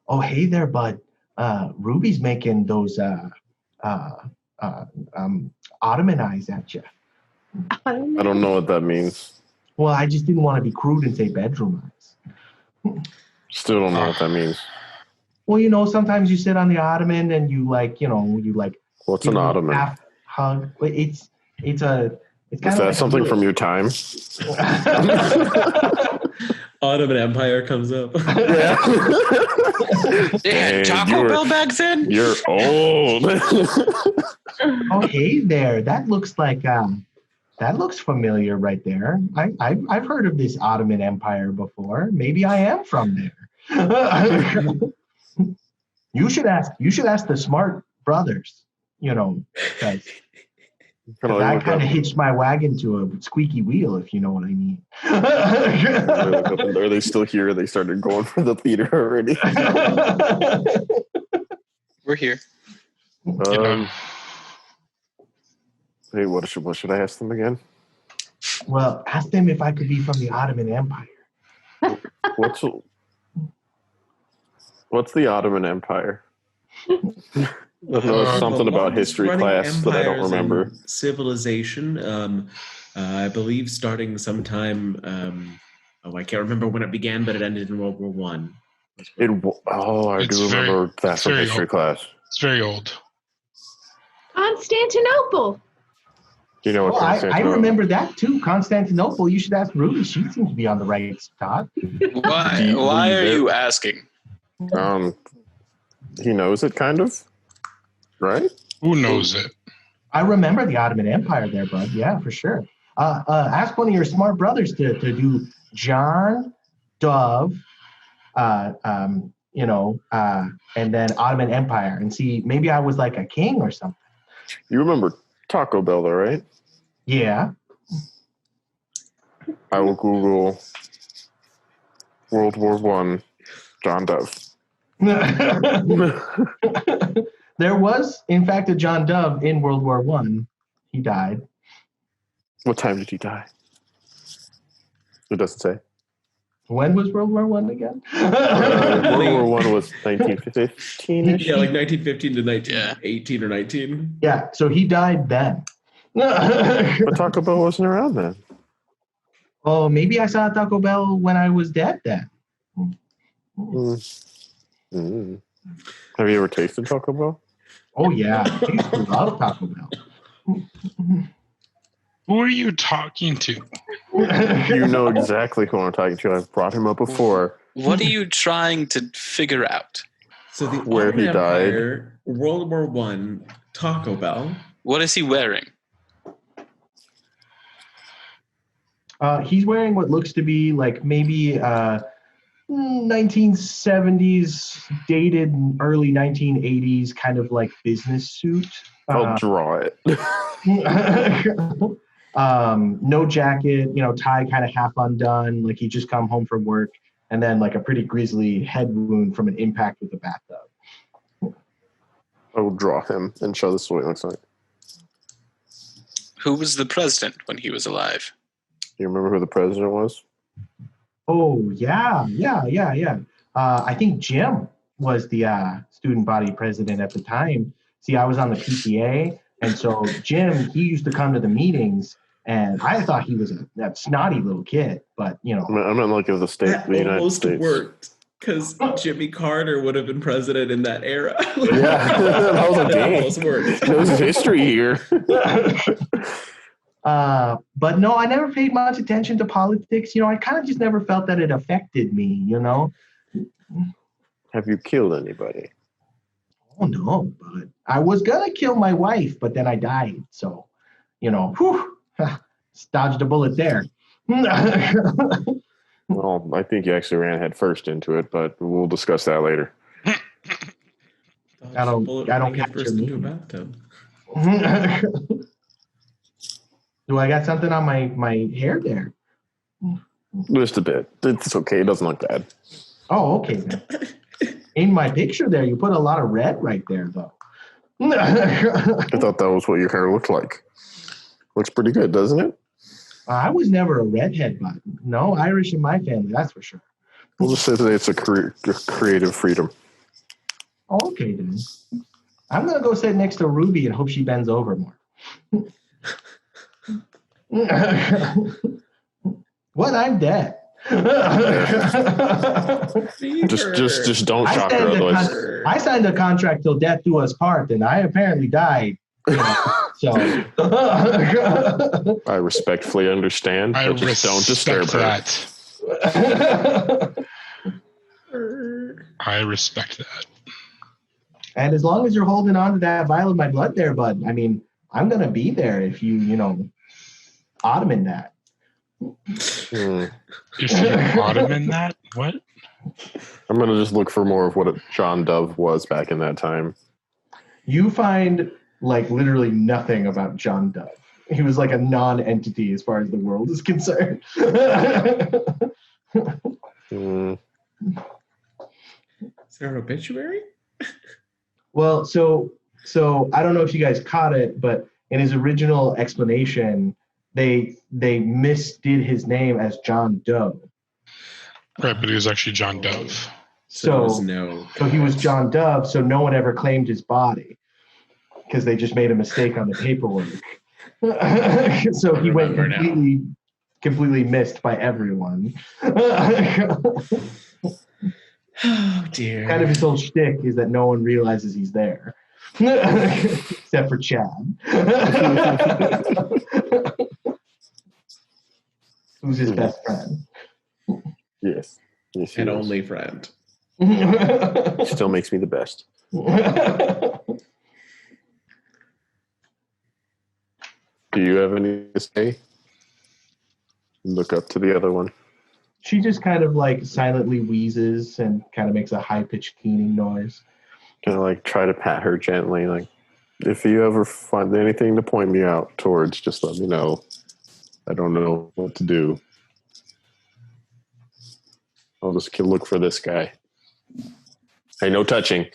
Oh, hey there, bud. Ruby's making those ottoman eyes at you. I don't know what that means. Well, I just didn't want to be crude and say bedroom eyes. Still don't know what that means. Well, you know, sometimes you sit on the ottoman and you like. What's an ottoman? Half hug. It's kind Is of that like something from your time? Ottoman Empire comes up. Yeah. They had Taco Bell back then? You're old. Oh, hey there. That looks familiar right there. I've heard of this Ottoman Empire before. Maybe I am from there. You should ask the smart brothers, because I kind of hitched my wagon to a squeaky wheel, if you know what I mean. Are they still here? They started going for the theater already. We're here. Hey, what should I ask them again? Well, ask them if I could be from the Ottoman Empire. What's the Ottoman Empire? There's something about history class that I don't remember. Civilization, I believe, starting sometime. I can't remember when it began, but it ended in World War One. I do remember that from history class. It's very old. Constantinople. Do you know what I remember that too. Constantinople. You should ask Ruby. She seems to be on the right spot. Why are you asking? He knows it, kind of. Right? Who knows it? I remember the Ottoman Empire there, bud. Yeah, for sure. Ask one of your smart brothers to do John, Dove, and then Ottoman Empire, and see, maybe I was like a king or something. You remember Taco Bell, though, right? Yeah. I will Google World War One, John Dove. There was, in fact, a John Dove in World War One. He died. What time did he die? It doesn't say. When was World War One again? World War One was 1915-ish. Yeah, like 1915 to 1918 or 19. Yeah, so he died then. But Taco Bell wasn't around then. Oh, maybe I saw Taco Bell when I was dead then. Mm. Have you ever tasted Taco Bell? Oh, yeah. I used to love Taco Bell. Who are you talking to? You know exactly who I'm talking to. I've brought him up before. What are you trying to figure out? So the Where he Empire, World War One, Taco Bell. What is he wearing? He's wearing what looks to be like maybe 1970s dated early 1980s kind of like business suit. I'll draw it. No jacket, tie kind of half undone, like he just come home from work, and then like a pretty grisly head wound from an impact with a bathtub. I will draw him and show this what it looks like. Who was the president when he was alive? You remember who the president was? Oh, yeah. I think Jim was the student body president at the time. See, I was on the PTA, and so Jim, he used to come to the meetings, and I thought he was that snotty little kid, but, I'm not looking at the state of the United almost States. Worked, because Jimmy Carter would have been president in that era. Yeah, that was a game. Almost worked. There's history here. But no, I never paid much attention to politics. I kind of just never felt that it affected me, Have you killed anybody? Oh, no, but I was going to kill my wife, but then I died. So, dodged a bullet there. Well, I think you actually ran head first into it, but we'll discuss that later. I don't capture me. Do I got something on my hair there? Just a bit. It's okay. It doesn't look bad. Oh, okay then. In my picture there, you put a lot of red right there, though. I thought that was what your hair looked like. Looks pretty good, doesn't it? I was never a redhead, but no Irish in my family, that's for sure. We'll just say that it's a creative freedom. Oh, okay, then. I'm going to go sit next to Ruby and hope she bends over more. What? I'm dead. Just don't shock her, otherwise. I signed a contract till death do us part, and I apparently died. So I respectfully understand. I But just don't disturb her. that. I respect that. And as long as you're holding on to that vial of my blood there, bud, I mean, I'm going to be there if you Ottoman that. If you Ottoman that? What? I'm going to just look for more of what John Dove was back in that time. You find, like, literally nothing about John Dove. He was like a non-entity as far as the world is concerned. Mm. Is there an obituary? Well, so I don't know if you guys caught it, but in his original explanation, they misdid his name as John Doe. Right, but he was actually John Dove. So No. he was John Dove, so no one ever claimed his body because they just made a mistake on the paperwork. So he went completely missed by everyone. Oh dear. Kind of his whole shtick is that no one realizes he's there, except for Chad, who's his best friend. Yes. An only friend. Still makes me the best. Do you have any to say? Look up to the other one. She just kind of like silently wheezes and kind of makes a high-pitched keening noise. Kind of like try to pat her gently. Like, if you ever find anything to point me out towards, just let me know. I don't know what to do. I'll just look for this guy. Hey, no touching.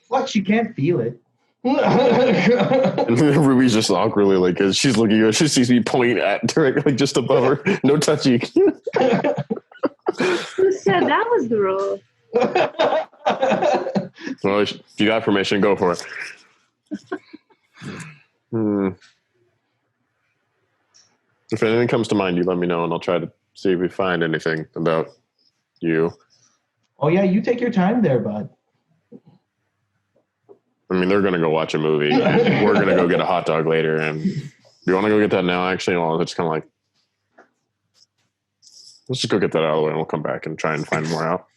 What? She can't feel it. And Ruby's just awkwardly like, as she's looking at her, she sees me point at directly like just above her. No touching. Who said that was the rule? Well, if you got permission, go for it. If anything comes to mind, you let me know, and I'll try to see if we find anything about you. Oh yeah, you take your time there, bud. I mean, they're going to go watch a movie. We're going to go get a hot dog later. And do you want to go get that now, actually? Well, it's kind of like, let's just go get that out of the way and we'll come back and try and find more out.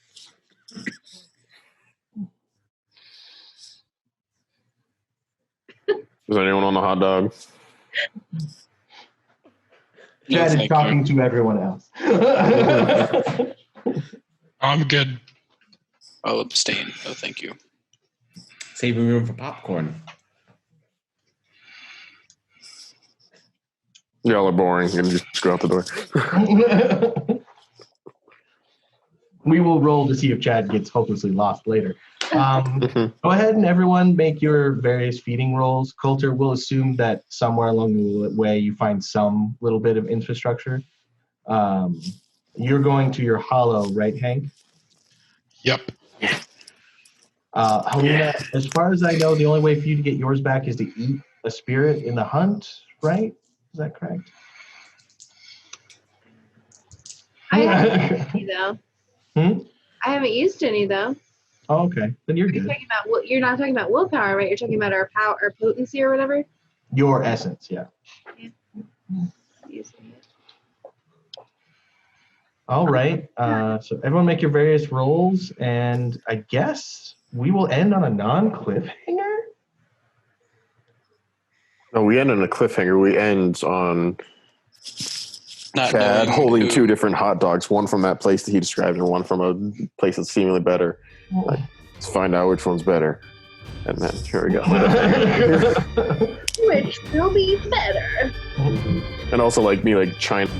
Is anyone on the hot dog? Chad is talking to everyone else. I'm good. I'll abstain. Oh, thank you. Saving room for popcorn. Y'all are boring. You can just go out the door. We will roll to see if Chad gets hopelessly lost later. Go ahead and everyone make your various feeding rolls. Coulter will assume that somewhere along the way you find some little bit of infrastructure. You're going to your hollow, right, Hank? Yep. Helena, as far as I know, the only way for you to get yours back is to eat a spirit in the hunt, right? Is that correct? I haven't used any, though. I haven't used any, though. Oh, okay. Then you're good. You're not talking about willpower, right? You're talking about our power, our potency or whatever? Your essence, yeah. Using it. All right. So everyone make your various rolls, and I guess we will end on a non-cliffhanger? No, we end on a cliffhanger. We end on Not Chad knowing holding who- 2 different hot dogs, one from that place that he described and one from a place that's seemingly better. Let's find out which one's better. And then here we go. Which will be better. And also like me like China